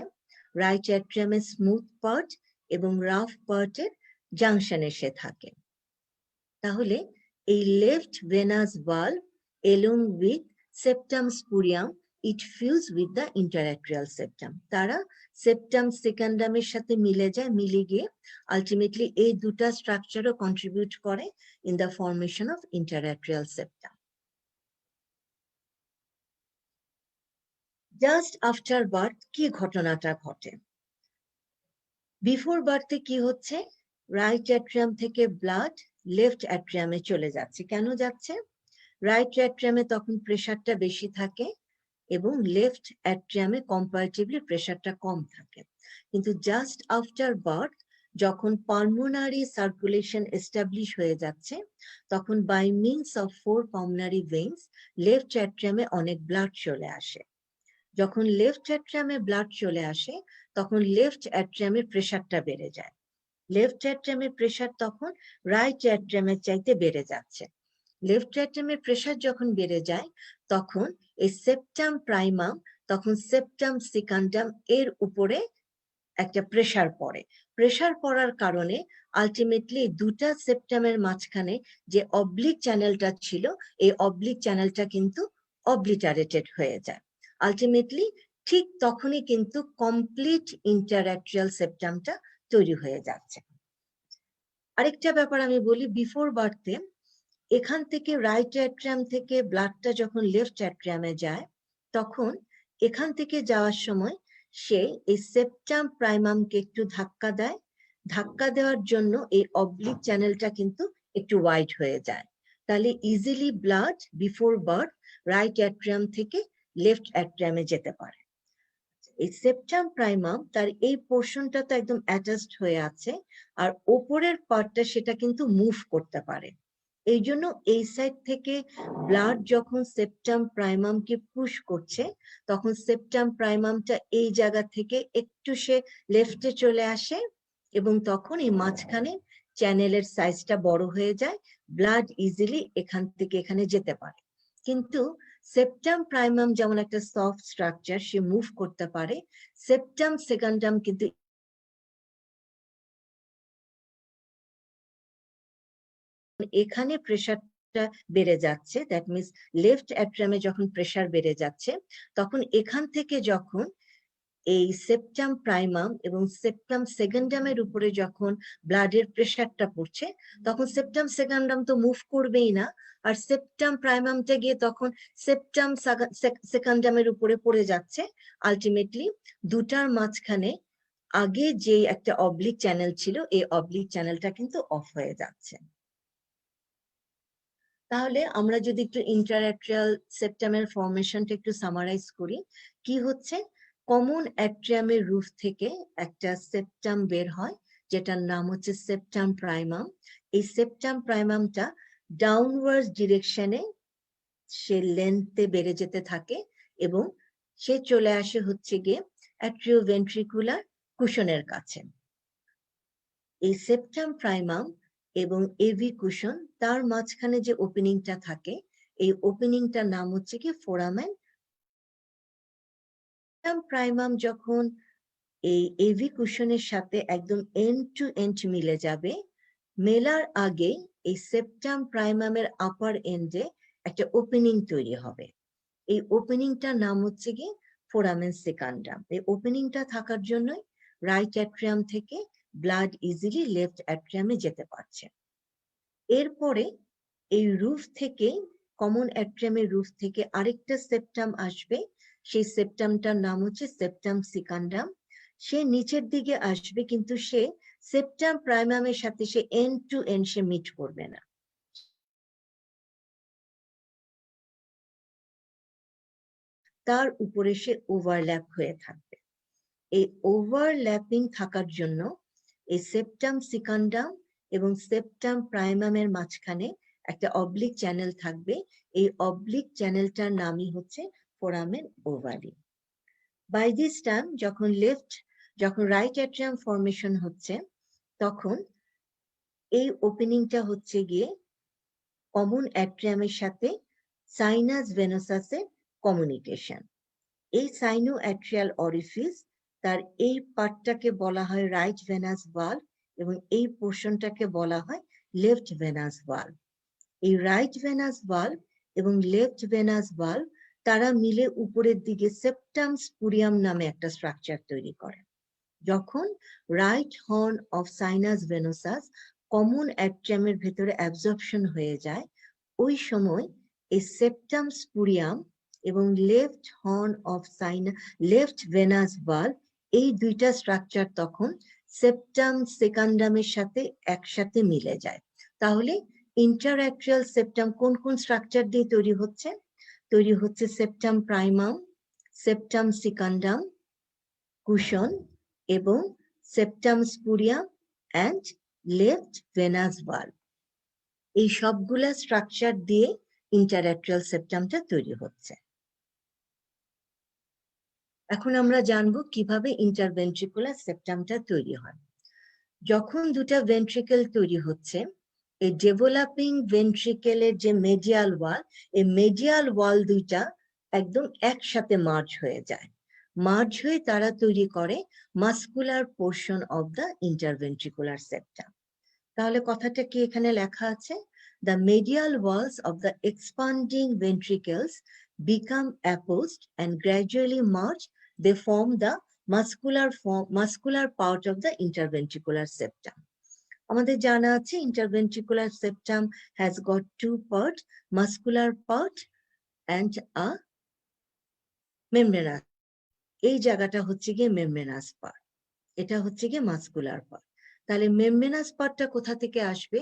রাইট অ্যাট্রিয়ামের স্মুথ পার্ট এবং রাফ পার্টের জাংশনে সে থাকে। তাহলে এই left venous valve along with septum spurium it fuse with the interatrial septum, তারা সেপ্টাম সেকেন্ডামের সাথে মিলে যায়, মিলে গিয়ে আলটিমেটলি এই দুটা স্ট্রাকচারও কন্ট্রিবিউট করে in the formation of interatrial septum. Just after birth কি ঘটনাটা ঘটে? বিফোর বার্থে কি হচ্ছে, রাইট অ্যাট্রিয়াম থেকে ব্লাড লেফট অ্যাট্রিয়ামে চলে যাচ্ছে। কেন যাচ্ছে? রাইট অ্যাট্রিয়ামে তখন প্রেশারটা বেশি থাকে এবং লেফট অ্যাট্রিয়ামে কম্পারেটিভলি প্রেশারটা কম থাকে। কিন্তু জাস্ট আফটার বার্থ যখন পালমোনারি সার্কুলেশন এস্টাবলিশ হয়ে যাচ্ছে, তখন by means of 4 pulmonary veins left অ্যাট্রিয়ামে অনেক ব্লাড চলে আসে। যখন লেফট অ্যাট্রিয়ামে ব্লাড চলে আসে, তখন লেফট অ্যাট্রিয়ামের প্রেশারটা বেড়ে যায়। লেফট অ্যাট্রিয়ামের প্রেশার তখন রাইট অ্যাট্রিয়ামের চাইতে বেড়ে যাচ্ছে। লেফট অ্যাট্রিয়ামের প্রেশার যখন বেড়ে যায়, তখন এই সেপ্টাম প্রাইমাম, তখন সেপ্টাম সেকান্ডাম এর উপরে একটা প্রেশার পড়ে। প্রেশার পড়ার কারণে আলটিমেটলি দুটা সেপ্টামের মাঝখানে যে অবলিক চ্যানেলটা ছিল, এই অবলিক চ্যানেলটা কিন্তু অবলিটারেটেড হয়ে যায়। আলটিমেটলি ঠিক তখনই কিন্তু কমপ্লিট ইন্টারঅ্যাট্রিয়াল সেপ্টামটা তৈরি হয়ে যাচ্ছে। আরেকটা ব্যাপার আমি বলি, বিফোর বার্থে এখান থেকে রাইট অ্যাট্রিয়াম থেকে ব্লাডটা যখন লেফট অ্যাট্রিয়ামে যায়, তখন এখান থেকে যাওয়ার সময় সে এই সেপ্টাম প্রাইমামকে একটু ধাক্কা দেয়। ধাক্কা দেওয়ার জন্য এই অবলিক চ্যানেলটা কিন্তু একটু ওয়াইড হয়ে যায়। তাহলে easily blood before birth right atrium থেকে লেফট অ্যাট্রিয়ামে যেতে পারে। এই সেপ্টাম প্রাইমাম তার এই পোর্শনটা তো একদম অ্যাটাচড হয়ে আছে, আর ওপরের পার্টটা সেটা কিন্তু মুভ করতে পারে। এই জন্য এই সাইড থেকে ব্লাড যখন সেপ্টাম প্রাইমামকে পুশ করছে, তখন সেপ্টাম প্রাইমামটা এই জায়গা থেকে একটু সে লেফটে চলে আসে, এবং তখন এই মাঝখানে চ্যানেলের সাইজটা বড় হয়ে যায়, ব্লাড ইজিলি এখান থেকে এখানে যেতে পারে। কিন্তু সেপ্টাম প্রাইমাম যেমন একটা সফট স্ট্রাকচার, সে মুভ করতে পারে। সেপ্টাম সেকান্ডাম কিন্তু এখানে প্রেশারটা বেড়ে যাচ্ছে, দ্যাট মিনস লেফট অ্যাট্রিয়ামে যখন প্রেশার বেড়ে যাচ্ছে, তখন এখান থেকে যখন এই সেপ্টাম প্রাইমাম এবং সেপ্টাম সেকেন্ডামের উপরে যখন ব্লাডের প্রেশারটা পড়ছে, তখন সেপ্টাম সেকেন্ডাম তো মুভ করবেই না, আর সেপ্টাম প্রাইমামটা গিয়ে তখন সেপ্টাম সেকেন্ডামের উপরে পড়ে যাচ্ছে। আলটিমেটলি দুটার মাঝখানে আগে যে একটা অবলিক চ্যানেল ছিল, এই অবলিক চ্যানেলটা কিন্তু অফ হয়ে যাচ্ছে। তাহলে আমরা যদি একটু ইন্টারঅ্যাট্রিয়াল সেপ্টামের ফর্মেশনটা একটু সামারাইজ করি, কি হচ্ছে, কমন অ্যাট্রিয়ামের রুফ থেকে একটা সেপ্টাম বের হয়, যেটার নাম হচ্ছে সেপ্টাম প্রাইমাম। এই সেপ্টাম প্রাইমামটা ডাউনওয়ার্ড ডিরেকশনে সে লেন্থে বেড়ে যেতে থাকে, এবং সে চলে আসে হচ্ছে গিয়ে অ্যাট্রিওভেন্ট্রিকুলার কুশনের কাছে। এই সেপ্টাম প্রাইমাম এবং এভি কুশন, তার মাঝখানে যে ওপেনিংটা থাকে, এই ওপেনিংটার নাম হচ্ছে কি ফোরামেন। প্রাইমাম যখন এই এভি কুশনের সাথে একদম এন্ড টু এন্ড মিলে যাবে, মেলার আগে এই সেপ্টাম প্রাইমামের আপার এন্ডে একটা ওপেনিং তৈরি হবে। এই ওপেনিংটার নাম হচ্ছে কি ফোরামেন সেকান্ডাম। এই ওপেনিংটা থাকার জন্যই রাইট অ্যাট্রিয়াম থেকে ব্লাড ইজিলি লেফট অ্যাট্রিয়ামে যেতে পারছে। এরপরে এই রুফ থেকে, কমন অ্যাট্রিয়ামের রুফ থেকে আরেকটা সেপ্টাম আসবে, সেই সেপ্টামটার নাম হচ্ছে সেপ্টাম সেকান্ডাম। সে নিচের দিকে আসবে, কিন্তু সে সেপ্টাম প্রাইমামের সাথে সে এন্ড টু এন্ড সে মিট করবে না, তার উপরে সে ওভারল্যাপ হয়ে থাকবে। এই ওভারল্যাপিং থাকার জন্য এই সেপ্টাম সেকান্ডাম এবং সেপ্টাম প্রাইমামের মাঝখানে একটা অবলিক চ্যানেল থাকবে। এই অবলিক চ্যানেলটার নামই হচ্ছে foramen ovale. By this time যখন রাইট অ্যাট্রিয়াম ফর্মেশন হচ্ছে, তখন এই ওপেনিংটা হচ্ছে গিয়ে কমন অ্যাট্রিয়ামের সাথে সাইনাস ভেনোসাসের কমিউনিকেশন। এই সাইনো অ্যাট্রিয়াল অরিফিস, তার এই পার্টটাকে বলা হয় রাইট ভেনাস ভালভ, এবং এই পোর্শনটাকে বলা হয় লেফট ভেনাস ভালভ। এই রাইট ভেনাস ভালভ এবং লেফট ভেনাস ভালভ তারা মিলে উপরের দিকে সেপ্টাম স্পুরিয়াম নামে একটা স্ট্রাকচার তৈরি করে। যখন right horn of sinus venosus common অ্যাট্রিয়ামের ভেতরে অ্যাবজর্পশন হয়ে যায়, ওই সময় এই সেপ্টাম স্পুরিয়াম এবং left horn of left venous valve, এই দুইটা স্ট্রাকচার তখন সেপ্টাম সেকান্ডামের সাথে একসাথে মিলে যায়। তাহলে ইন্টারঅ্যাট্রিয়াল সেপ্টাম কোন কোন স্ট্রাকচার দিয়ে তৈরি হচ্ছে? তৈরি হচ্ছে septum primum, septum secundum, cushion এবং septum spurium and left venous valve. এই সবগুলা স্ট্রাকচার দিয়ে ইন্টারঅ্যাট্রিয়াল সেপ্টামটা তৈরি হচ্ছে। এখন আমরা জানবো কিভাবে ইন্টারভেন্ট্রিকুলার সেপ্টামটা তৈরি হয়। যখন দুটা ভেন্ট্রিকেল তৈরি হচ্ছে, এই ডেভেলপিং ভেন্ট্রিকেলের যে মেডিয়াল ওয়াল, এই মেডিয়াল ওয়াল দুইটা একদম একসাথে মার্জ হয়ে যায়। মার্জ হয়ে তারা তৈরি করে muscular portion of the interventricular septum. তাহলে কথাটা কি এখানে লেখা আছে? The medial walls of the expanding ventricles become apposed and gradually merge. They form the muscular part of the interventricular septum. আমাদের জানা আছে interventricular septum has got two parts, muscular part and a membranous. এই জায়গাটা হচ্ছে গিয়ে membranous part, এটা হচ্ছে গিয়ে muscular part. তাহলে membranous পার্টটা কোথা থেকে আসবে?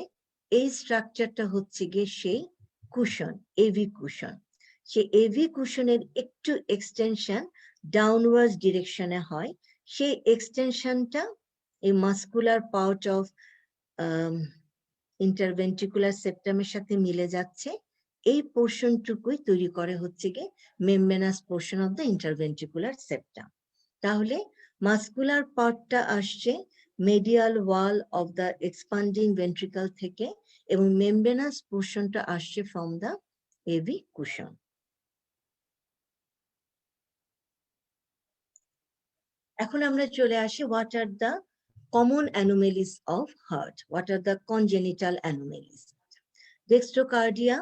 এই স্ট্রাকচারটা হচ্ছে গিয়ে সেই কুশন, এভি কুশন। সেই এভি কুশনের একটু এক্সটেনশন ডাউনওয়ার্ড ডিরেকশনে হয়। সেই এক্সটেনশনটা এই মাস্কুলার পার্ট অফ ইন্টারভেন্ট্রিকুলার সেপ্টামের সাথে মিলে যাচ্ছে, এই পোর্শনটুকুই তৈরি করে হচ্ছে গিয়ে membranous portion of the interventricular septum. তাহলে মাস্কুলার পার্টটা আসছে মেডিয়াল wall of the expanding ventricle থেকে, এবং মেমব্রেনাস পোর্শনটা আসছে ফ্রম দ্য এভি কুশন। এখন আমরা চলে আসি what are the common anomalies of heart, what are the congenital anomalies. Dextrocardia,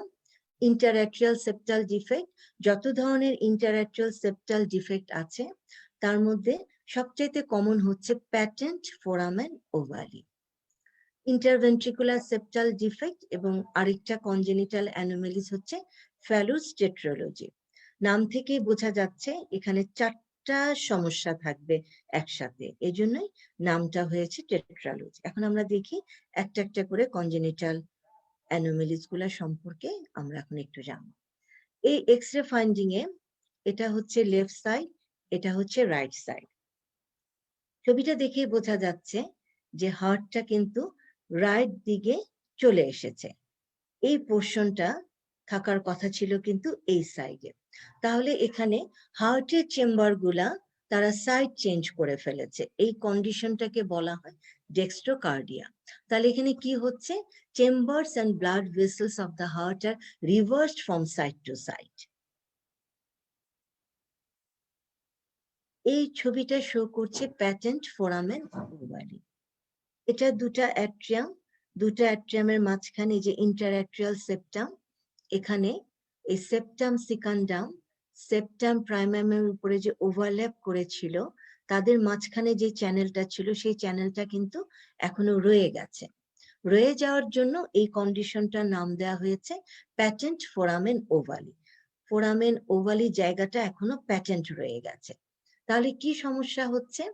interatrial septal defect, যত ধরনের ইন্টারঅ্যাট্রিয়াল সেপ্টাল ডিফেক্ট আছে তার মধ্যে সবচেয়ে কমন হচ্ছে patent foramen ovale. Interventricular septal defect এবং আরেকটা কনজেনিটাল অ্যানোমেলিস হচ্ছে ফ্যালুস টেট্রালজি। নাম থেকেই বোঝা যাচ্ছে এখানে 4টা সমস্যা থাকবে একসাথে, এজন্যই নামটা হয়েছে টেট্রালজি। এখন আমরা দেখি একটা একটা করে কনজেনিটাল অ্যানোমেলিস গুলা সম্পর্কে আমরা এখন একটু জানবো। এই এক্স-রে ফাইন্ডিং এ এটা হচ্ছে লেফট সাইড, এটা হচ্ছে রাইট সাইড। ছবিটা দেখে বোঝা যাচ্ছে যে হার্টটা কিন্তু রাইট দিকে চলে এসেছে, এই পোর্শনটা থাকার কথা ছিল কিন্তু এই সাইডে। তাহলে এখানে হার্টের চেম্বার গুলা তারা সাইড চেঞ্জ করে ফেলেছে, এই কন্ডিশনটাকে বলা হয় ডেক্সট্রোকার্ডিয়া। তাহলে এখানে কি হচ্ছে, chambers and blood vessels of the heart আর reversed from side to side. এই ছবিটা শো করছে প্যাটেন্ট ফোরামেন ওভালি। এটা দুটা অ্যাট্রিয়াম, দুটা অ্যাট্রিয়ামের মাঝখানে যে ইন্টারঅ্যাট্রিয়াল সেপ্টাম, এখানে এই সেপ্টাম সিকান্ডাম সেপ্টাম প্রাইমামের উপরে যে ওভারল্যাপ করেছিল তাদের মাঝখানে যে চ্যানেলটা ছিল সেই চ্যানেলটা কিন্তু এখনো রয়ে গেছে। রয়ে যাওয়ার জন্য এই কন্ডিশনটার নাম দেওয়া হয়েছে patent foramen ovale. Foramen ovale জায়গাটা এখনো প্যাটেন্ট রয়ে গেছে। তাহলে কি সমস্যা হচ্ছে,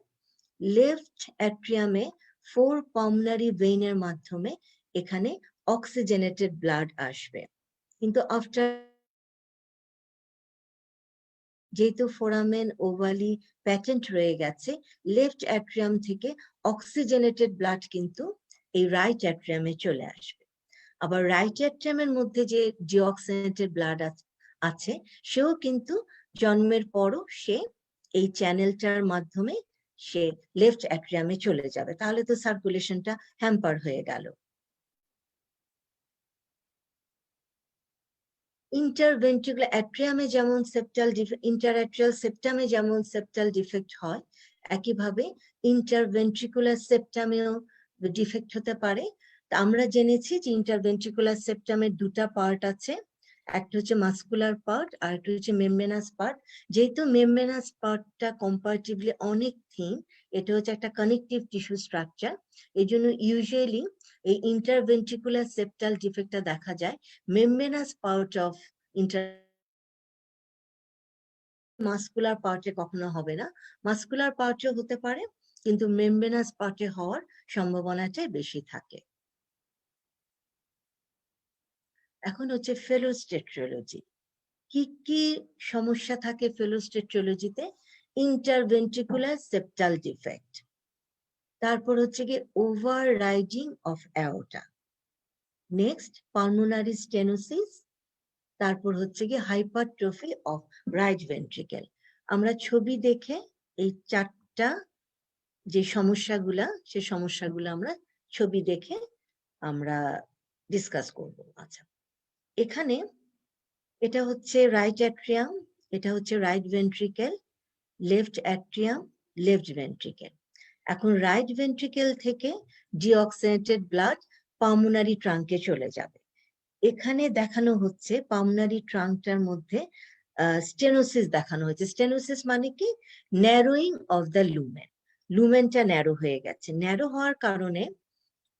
লেফট অ্যাট্রিয়ামে 4 পালমোনারি ভেইনের মাধ্যমে এখানে অক্সিজেনেটেড ব্লাড আসবে, কিন্তু আফটার যেহেতু ফোরামেন ওভালি প্যাটেন্ট রয়ে গেছে, লেফট অ্যাট্রিয়াম থেকে অক্সিজেনেটেড ব্লাড কিন্তু এই রাইট অ্যাট্রিয়ামে চলে আসবে। আবার রাইট অ্যাট্রিয়ামের মধ্যে যে ডিঅক্সিজেনেটেড ব্লাড আছে সেও কিন্তু জন্মের পরও সে এই চ্যানেলটার মাধ্যমে সে লেফট অ্যাট্রিয়ামে চলে যাবে, তাহলে তো সার্কুলেশনটা হ্যাম্পার হয়ে গেল। ইন্টারভেন্ট্রিকুলার অ্যাট্রিয়ামে যেমন সেপ্টাল ইন্টারঅ্যাট্রিয়াল সেপ্টামে যেমন সেপ্টাল ডিফেক্ট হয়, একইভাবে ইন্টারভেন্ট্রিকুলার সেপ্টামেও ডিফেক্ট হতে পারে। তা আমরা জেনেছি যে ইন্টারভেন্ট্রিকুলার সেপ্টামের দুটা পার্ট আছে, একটা হচ্ছে মাস্কুলার পার্ট আর একটা হচ্ছে মেমব্রেনাস পার্ট। যেহেতু মেমব্রেনাস পার্টটা কম্পারেটিভলি অনেক থিন, এটা হচ্ছে একটা কানেকটিভ টিস্যু স্ট্রাকচার, এই জন্য ইউজুয়ালি এই ইন্টারভেন্ট্রিকুলার সেপ্টাল ডিফেক্টটা দেখা যায় মেমব্রেনাস পার্ট অফ মাস্কুলার পার্টে কখনো হবে না, মাস্কুলার পার্টে হতে পারে কিন্তু মেমব্রেনাস পার্টে হওয়ার সম্ভাবনাটাই বেশি থাকে। এখন হচ্ছে ফেলোস টেট্রালজি। কি কি সমস্যা থাকে ফেলোস টেট্রালজিতে? ইন্টারভেন্ট্রিকুলার সেপ্টাল ডিফেক্ট, তারপর হচ্ছে কি over riding of aorta, next pulmonary stenosis, তারপর হচ্ছে কি হাইপারট্রফি অফ রাইট ভেন্ট্রিকেল। আমরা ছবি দেখে এই 4টা যে সমস্যাগুলা সে সমস্যাগুলো আমরা ছবি দেখে আমরা ডিসকাস করব। আচ্ছা, এখানে এটা হচ্ছে রাইট অ্যাট্রিয়াম, এটা হচ্ছে right ventricle, left atrium, left ventricle. এখন রাইট ভেন্ট্রিকেল থেকে ডিঅক্সিজেনেটেড ব্লাড পালমোনারি ট্রাঙ্কে চলে যাবে। এখানে দেখানো হচ্ছে পালমোনারি ট্রাঙ্কটার মধ্যে স্টেনোসিস দেখানো হয়েছে। স্টেনোসিস মানে কি, ন্যারোইং অফ দ্য লুমেন, লুমেনটা ন্যারো হয়ে গেছে। ন্যারো হওয়ার কারণে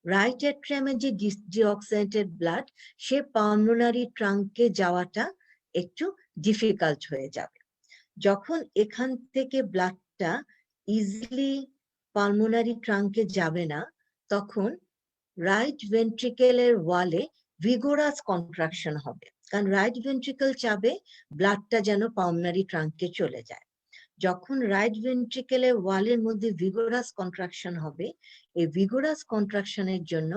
রাইট অ্যাট্রিয়ামের যে ডিঅক্সিজেনেটেড ব্লাড সে পালমোনারি ট্রাঙ্কে যাওয়াটা একটু ডিফিকাল্ট হয়ে যাবে। যখন এখান থেকে ব্লাডটা ইজিলি পালমোনারি ট্রাঙ্কে যাবে না, তখন রাইট ভেন্ট্রিকেলের ওয়ালে ভিগোরাস কন্ট্রাকশন হবে, কারণ রাইট ভেন্ট্রিকেল চাবে ব্লাডটা যেন পালমোনারি ট্রাঙ্কে চলে যায়। যখন রাইট ভেন্ট্রিকেলের ওয়ালের মধ্যে ভিগোরাস কন্ট্রাকশন হবে, এই ভিগোরাস কন্ট্রাকশনের জন্য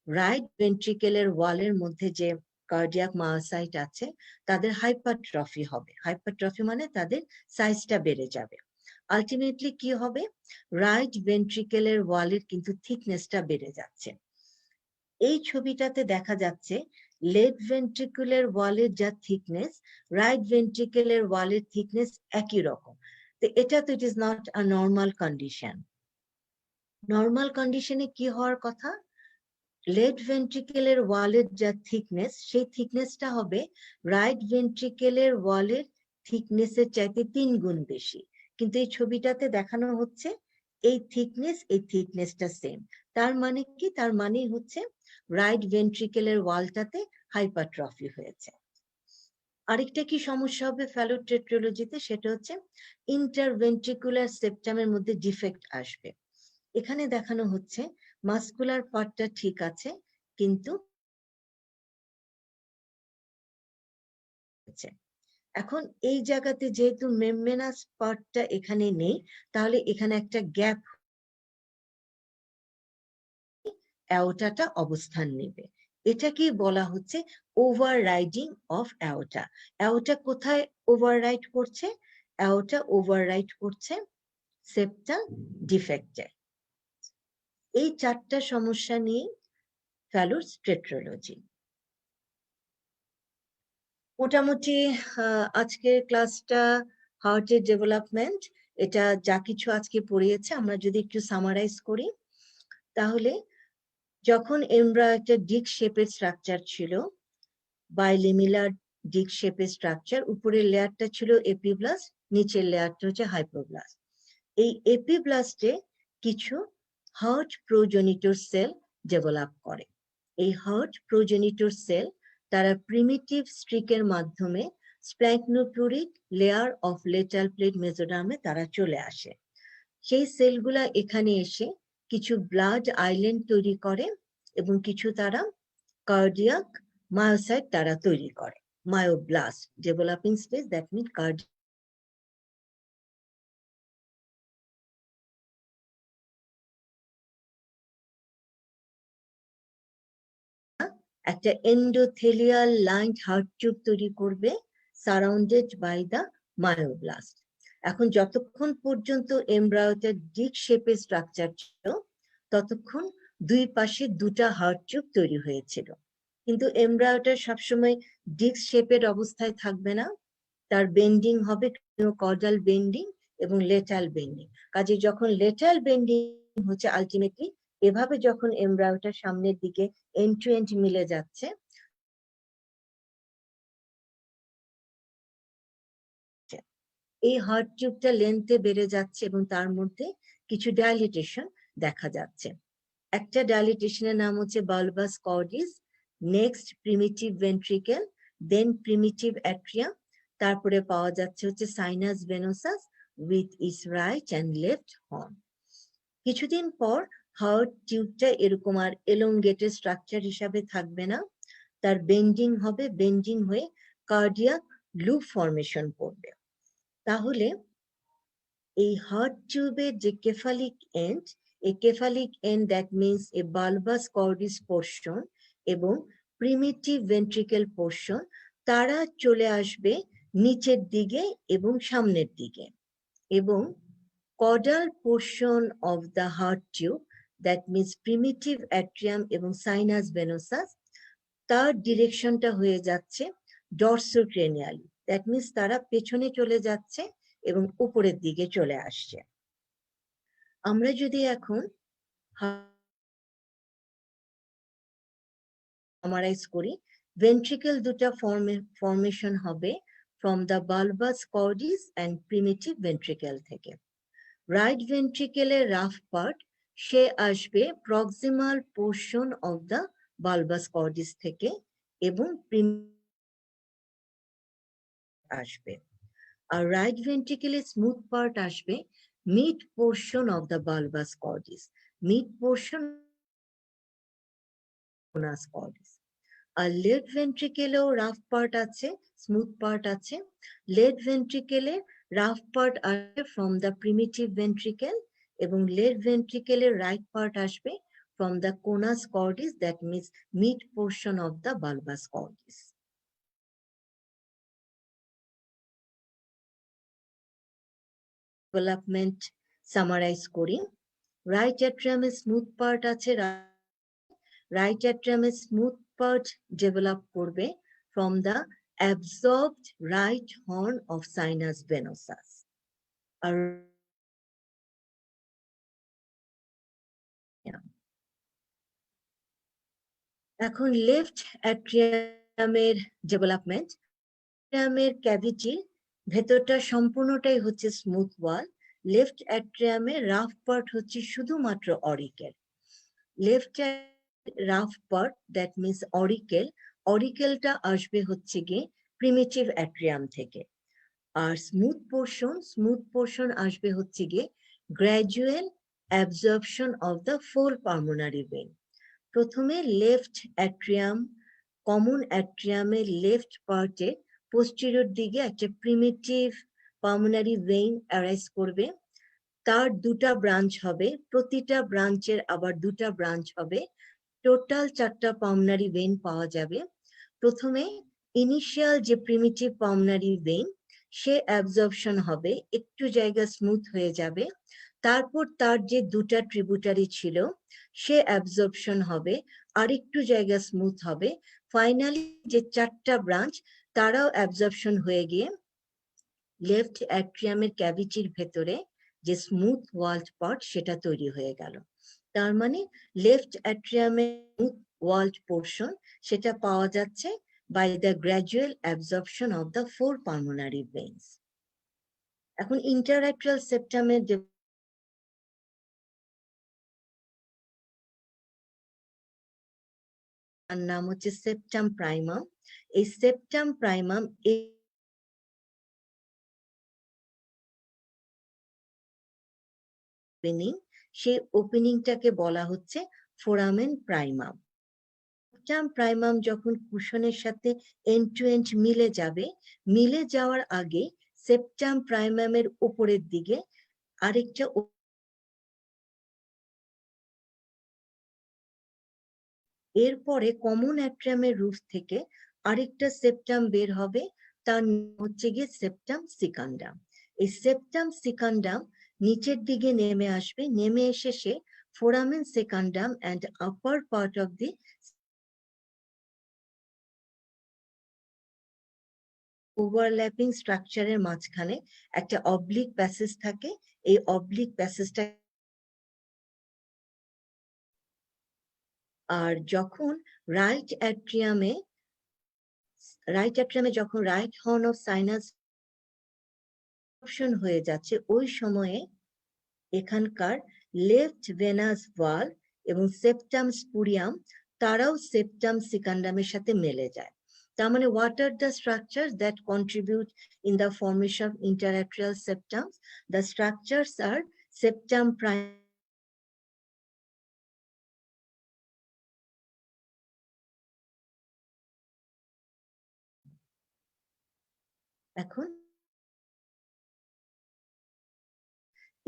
রাইট ভেন্ট্রিকেলের ওয়ালের মধ্যে যে কার্ডিয়াক মায়োসাইট আছে তাদের হাইপারট্রফি হবে। হাইপারট্রফি মানে তাদের সাইজটা বেড়ে যাবে। আলটিমেটলি কি হবে, রাইট ভেন্ট্রিকেলের ওয়ালের কিন্তু থিকনেসটা বেড়ে যাচ্ছে। এই ছবিটাতে দেখা যাচ্ছে লেফট ভেন্ট্রিকুলার ওয়ালের যা থিকনেস, রাইট ভেন্ট্রিকুলার ওয়ালের থিকনেস একই রকম। তো এটা তো it is not a normal condition. Normal কন্ডিশনে কি হওয়ার কথা, লেফট ভেন্ট্রিকেলের ওয়ালের যা থিকনেস সেই থিকনেসটা হবে রাইট ভেন্ট্রিকেলের ওয়ালের থিকনেসের চাইতে 3 গুণ বেশি। কিন্তু এই ছবিটাতে দেখানো হচ্ছে এই থিকনেসটা সেম। তার মানে কি, তার মানে হচ্ছে রাইট ভেন্ট্রিকেলের ওয়ালটাতে হাইপারট্রফি হয়েছে। আরেকটা কি সমস্যা হবে ফ্যালোর টেট্রালজিতে, সেটা হচ্ছে ইন্টারভেন্ট্রিকুলার সেপ্টামের মধ্যে ডিফেক্ট আসবে। এখানে দেখানো হচ্ছে মাস্কুলার পার্টটা ঠিক আছে, কিন্তু এখন এই জায়গাতে যেহেতু মেমব্রেনাস পার্টটা এখানে নেই, তাহলে এখানে একটা গ্যাপ অ্যাওর্টাটা অবস্থান নেবে। এটাকে বলা হচ্ছে ওভাররাইডিং অফ অ্যাওর্টা। অ্যাওর্টা কোথায় ওভাররাইড করছে? অ্যাওর্টা ওভাররাইড করছে সেপ্টাল ডিফেক্টে। এই 4টা সমস্যা নিয়ে ফ্যালোর টেট্রালজি। মোটামুটি আজকের ক্লাসটা হার্টের ডেভেলপমেন্ট, এটা যা কিছু আজকে পড়িয়েছে আমরা যদি একটু সামারাইজ করি, তাহলে যখন এমব্রায়ো একটা ডিক শেপের স্ট্রাকচার ছিল, বাইলেমিলার ডিক শেপের স্ট্রাকচার, উপরের লেয়ারটা ছিল এপিব্লাস্ট, নিচের লেয়ারটা হচ্ছে হাইপোব্লাস্ট। এই এপিব্লাস্টে কিছু হার্ট প্রোজেনিটর সেল ডেভেলপ করে। এই হার্ট প্রোজেনিটর সেল তারা প্রিমিটিভ স্ট্রিকের মাধ্যমে স্প্ল্যাঙ্কনোপ্লুরিক লেয়ার অফ লেটাল প্লেট মেসোডার্মে তারা চলে আসে। সেই সেলগুলা এখানে এসে কিছু ব্লাড আইল্যান্ড তৈরি করে এবং কিছু তারা কার্ডিয়াক মায়োসাইট তারা তৈরি করে। Myoblast developing space, that mean cardiac. একটা এন্ডোথেলিয়াল লাইন হার্ট টিউব তৈরি করবে সারাউন্ডেড বাই দ্য মায়োব্লাস্ট। এখন যতক্ষণ পর্যন্ত এমব্রায়োটা ডিক শেপের স্ট্রাকচার ছিল ততক্ষণ দুই পাশে 2টা হার্ট টিউব তৈরি হয়েছিল। কিন্তু এমব্রায়োটা সবসময় ডিক শেপের অবস্থায় থাকবে না, তার বেন্ডিং হবে কর্ডাল বেন্ডিং এবং লেটাল বেন্ডিং। কাজে যখন লেটাল বেন্ডিং হচ্ছে আলটিমেটলি এভাবে যখন এমব্রায়োটা সামনের দিকে এন্ড টু এন্ড মিলে যাচ্ছে, এই হার্ট টিউবটা লেন্থে বেড়ে যাচ্ছে এবং তার মধ্যে কিছু ডাইলিটেশন দেখা যাচ্ছে। একটা ডাইলিটেশনের নাম হচ্ছে বালবাস কর্ডিস, নেক্সট প্রিমিটিভ ভেন্ট্রিকেল, দেন প্রিমিটিভ অ্যাট্রিয়াম, তারপরে পাওয়া যাচ্ছে হচ্ছে sinus venosus with is right and left horn. কিছুদিন পর হার্ট টিউবটা এরকম আর এলোঙ্গেটেড স্ট্রাকচার হিসাবে থাকবে না, তার বেন্ডিং হবে, বেন্ডিং হয়ে কার্ডিয়াক লুপ ফর্মেশন করবে। তাহলে এই হার্ট টিউবের যে কেফালিক এন্ড, এই cephalic end that means a bulbus cordis portion এবং প্রিমিটিভ ভেন্ট্রিকেল পোর্শন, তারা চলে আসবে নিচের দিকে এবং সামনের দিকে, এবং caudal portion of the heart tube, that means primitive atrium এবং sinus venosus, তার ডিরেকশনটা হয়ে যাচ্ছে ডরসোক্রেনিয়ালি, দ্যাট মিনস তারা পেছনে চলে যাচ্ছে এবং উপরের দিকে চলে আসছে। আমরা যদি এখন সামারাইজ করি, ভেন্ট্রিকেল 2টা ফর্মেশন হবে from the bulbus cordis and primitive ventricle থেকে। রাইট ভেন্ট্রিকেলের রাফ পার্ট সে আসবে proximal portion of the bulbus cordis থেকে এবং আসবে, আর রাইট ভেন্ট্রিকেলের স্মুথ পার্ট আসবে mid portion of the bulbus cordis, mid portion cordis. আর লেফট ভেন্ট্রিকেলেও রাফ পার্ট আছে, স্মুথ পার্ট আছে। লেফট ভেন্ট্রিকেলের রাফ পার্ট আসবে ফ্রম দ্য প্রিমিটিভ ভেন্ট্রিকেল এবং লেফট ভেন্ট্রিকেলের রাইট পার্ট আসবে from the conus cordis, that means mid portion of the bulbus cordis. Development summarize করি, right atrium এর smooth part আছে, right atrium এর smooth part develop করবে from the absorbed right horn of sinus venosus. এখন left অ্যাট্রিয়ামের development, অ্যাট্রিয়ামের cavity ভেতরটা সম্পূর্ণটাই হচ্ছে স্মুথ ওয়াল, লেফট অ্যাট্রিয়ামের রাফ পার্ট হচ্ছে শুধুমাত্র auricle. Left rough part, that means auricle, অরিকেলটা আসবে হচ্ছে গিয়ে প্রিমিটিভ অ্যাট্রিয়াম থেকে, আর স্মুথ পোর্শন আসবে হচ্ছে গিয়ে gradual absorption of the full pulmonary vein. প্রথমে লেফট অ্যাট্রিয়াম, কমন অ্যাট্রিয়ামের লেফট পার্টে পোস্টেরিয়র দিকে একটা প্রিমিটিভ পালমোনারি ভেইন অ্যারাইজ করবে, তার দুটা ব্রাঞ্চ হবে, প্রতিটা ব্রাঞ্চের আবার দুটা ব্রাঞ্চ হবে, টোটাল 4টা পালমোনারি ভেইন পাওয়া যাবে। প্রথমে ইনিশিয়াল যে প্রিমিটিভ পালমোনারি ভেইন সে অ্যাবজর্পশন হবে, একটু জায়গা স্মুথ হয়ে যাবে, তারপর তার যে দুটা ট্রিবিউটারি ছিল সে অ্যাবজর্পশন হবে, আরেকটু জায়গা স্মুথ হবে, ফাইনালি যে 4টা ব্রাঞ্চ তারাও অ্যাবজর্পশন হয়ে গিয়ে লেফট অ্যাট্রিয়ামের ক্যাভিটির ভেতরে যে স্মুথ ওয়ালড পার্ট সেটা তৈরি হয়ে গেল। তার মানে লেফট অ্যাট্রিয়ামের স্মুথ ওয়ালড পোর্শন সেটা পাওয়া যাচ্ছে by the gradual absorption of the 4 pulmonary veins. এখন interatrial septumer নাম হচ্ছে সেপ্টাম প্রাইমাম। এই সেপ্টাম প্রাইমাম ওপেনিং, সেই ওপেনিংটাকে বলা হচ্ছে ফোরামেন প্রাইমাম। সেপ্টাম প্রাইমাম যখন কুশনের সাথে এন্ড টু এন্ড মিলে যাবে, মিলে যাওয়ার আগে সেপ্টাম প্রাইমামের উপরের দিকে আরেকটা, এরপরে কমন অ্যাট্রিয়ামের রুফ থেকে আরেকটা সেপ্টাম বের হবে, তার হচ্ছে গিয়ে সেপ্টাম সিকান্ডাম। এই সেপ্টাম সিকান্ডাম নিচের দিকে নেমে আসবে, নেমে এসে সে foramen secundum and upper part of the overlapping স্ট্রাকচারের মাঝখানে একটা অবলিক প্যাসেজ থাকে, এই অবলিক প্যাসেজটা, আর যখন রাইট অ্যাট্রিয়ামে যখন right horn of sinus option হয়ে যাচ্ছে, ওই সময়ে এখানকার লেফট ভেনাস ভালভ এবং সেপ্টাম স্পুরিয়াম তারাও সেপ্টাম সিকান্ডামের সাথে মেলে যায়। তার মানে what are the structures that contribute in the formation of interatrial septums? The structures are septum prime, এখন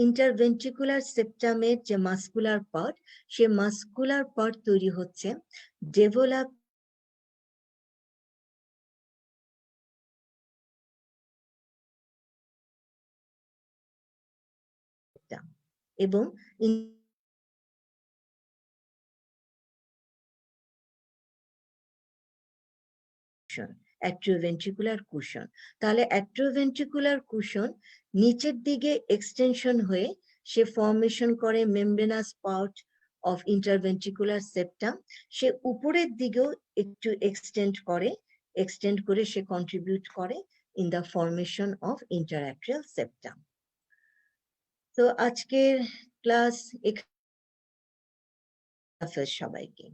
ইন্টারভেন্ট্রিকুলার সেপ্টামের যে মাস্কুলার পার্ট, সে মাস্কুলার পার্ট তৈরি হচ্ছে ডেভেলপ এবং অ্যাট্রিওভেন্ট্রিকুলার কুশন। তাহলে অ্যাট্রিওভেন্ট্রিকুলার কুশন নিচের দিকে এক্সটেনশন হয়ে সে ফর্মেশন করে membranous part of interventricular septum, সে উপরের দিকেও একটু এক্সটেন্ড করে সে কন্ট্রিবিউট করে in the formation of interatrial septum. তো আজকের ক্লাস সবাইকে।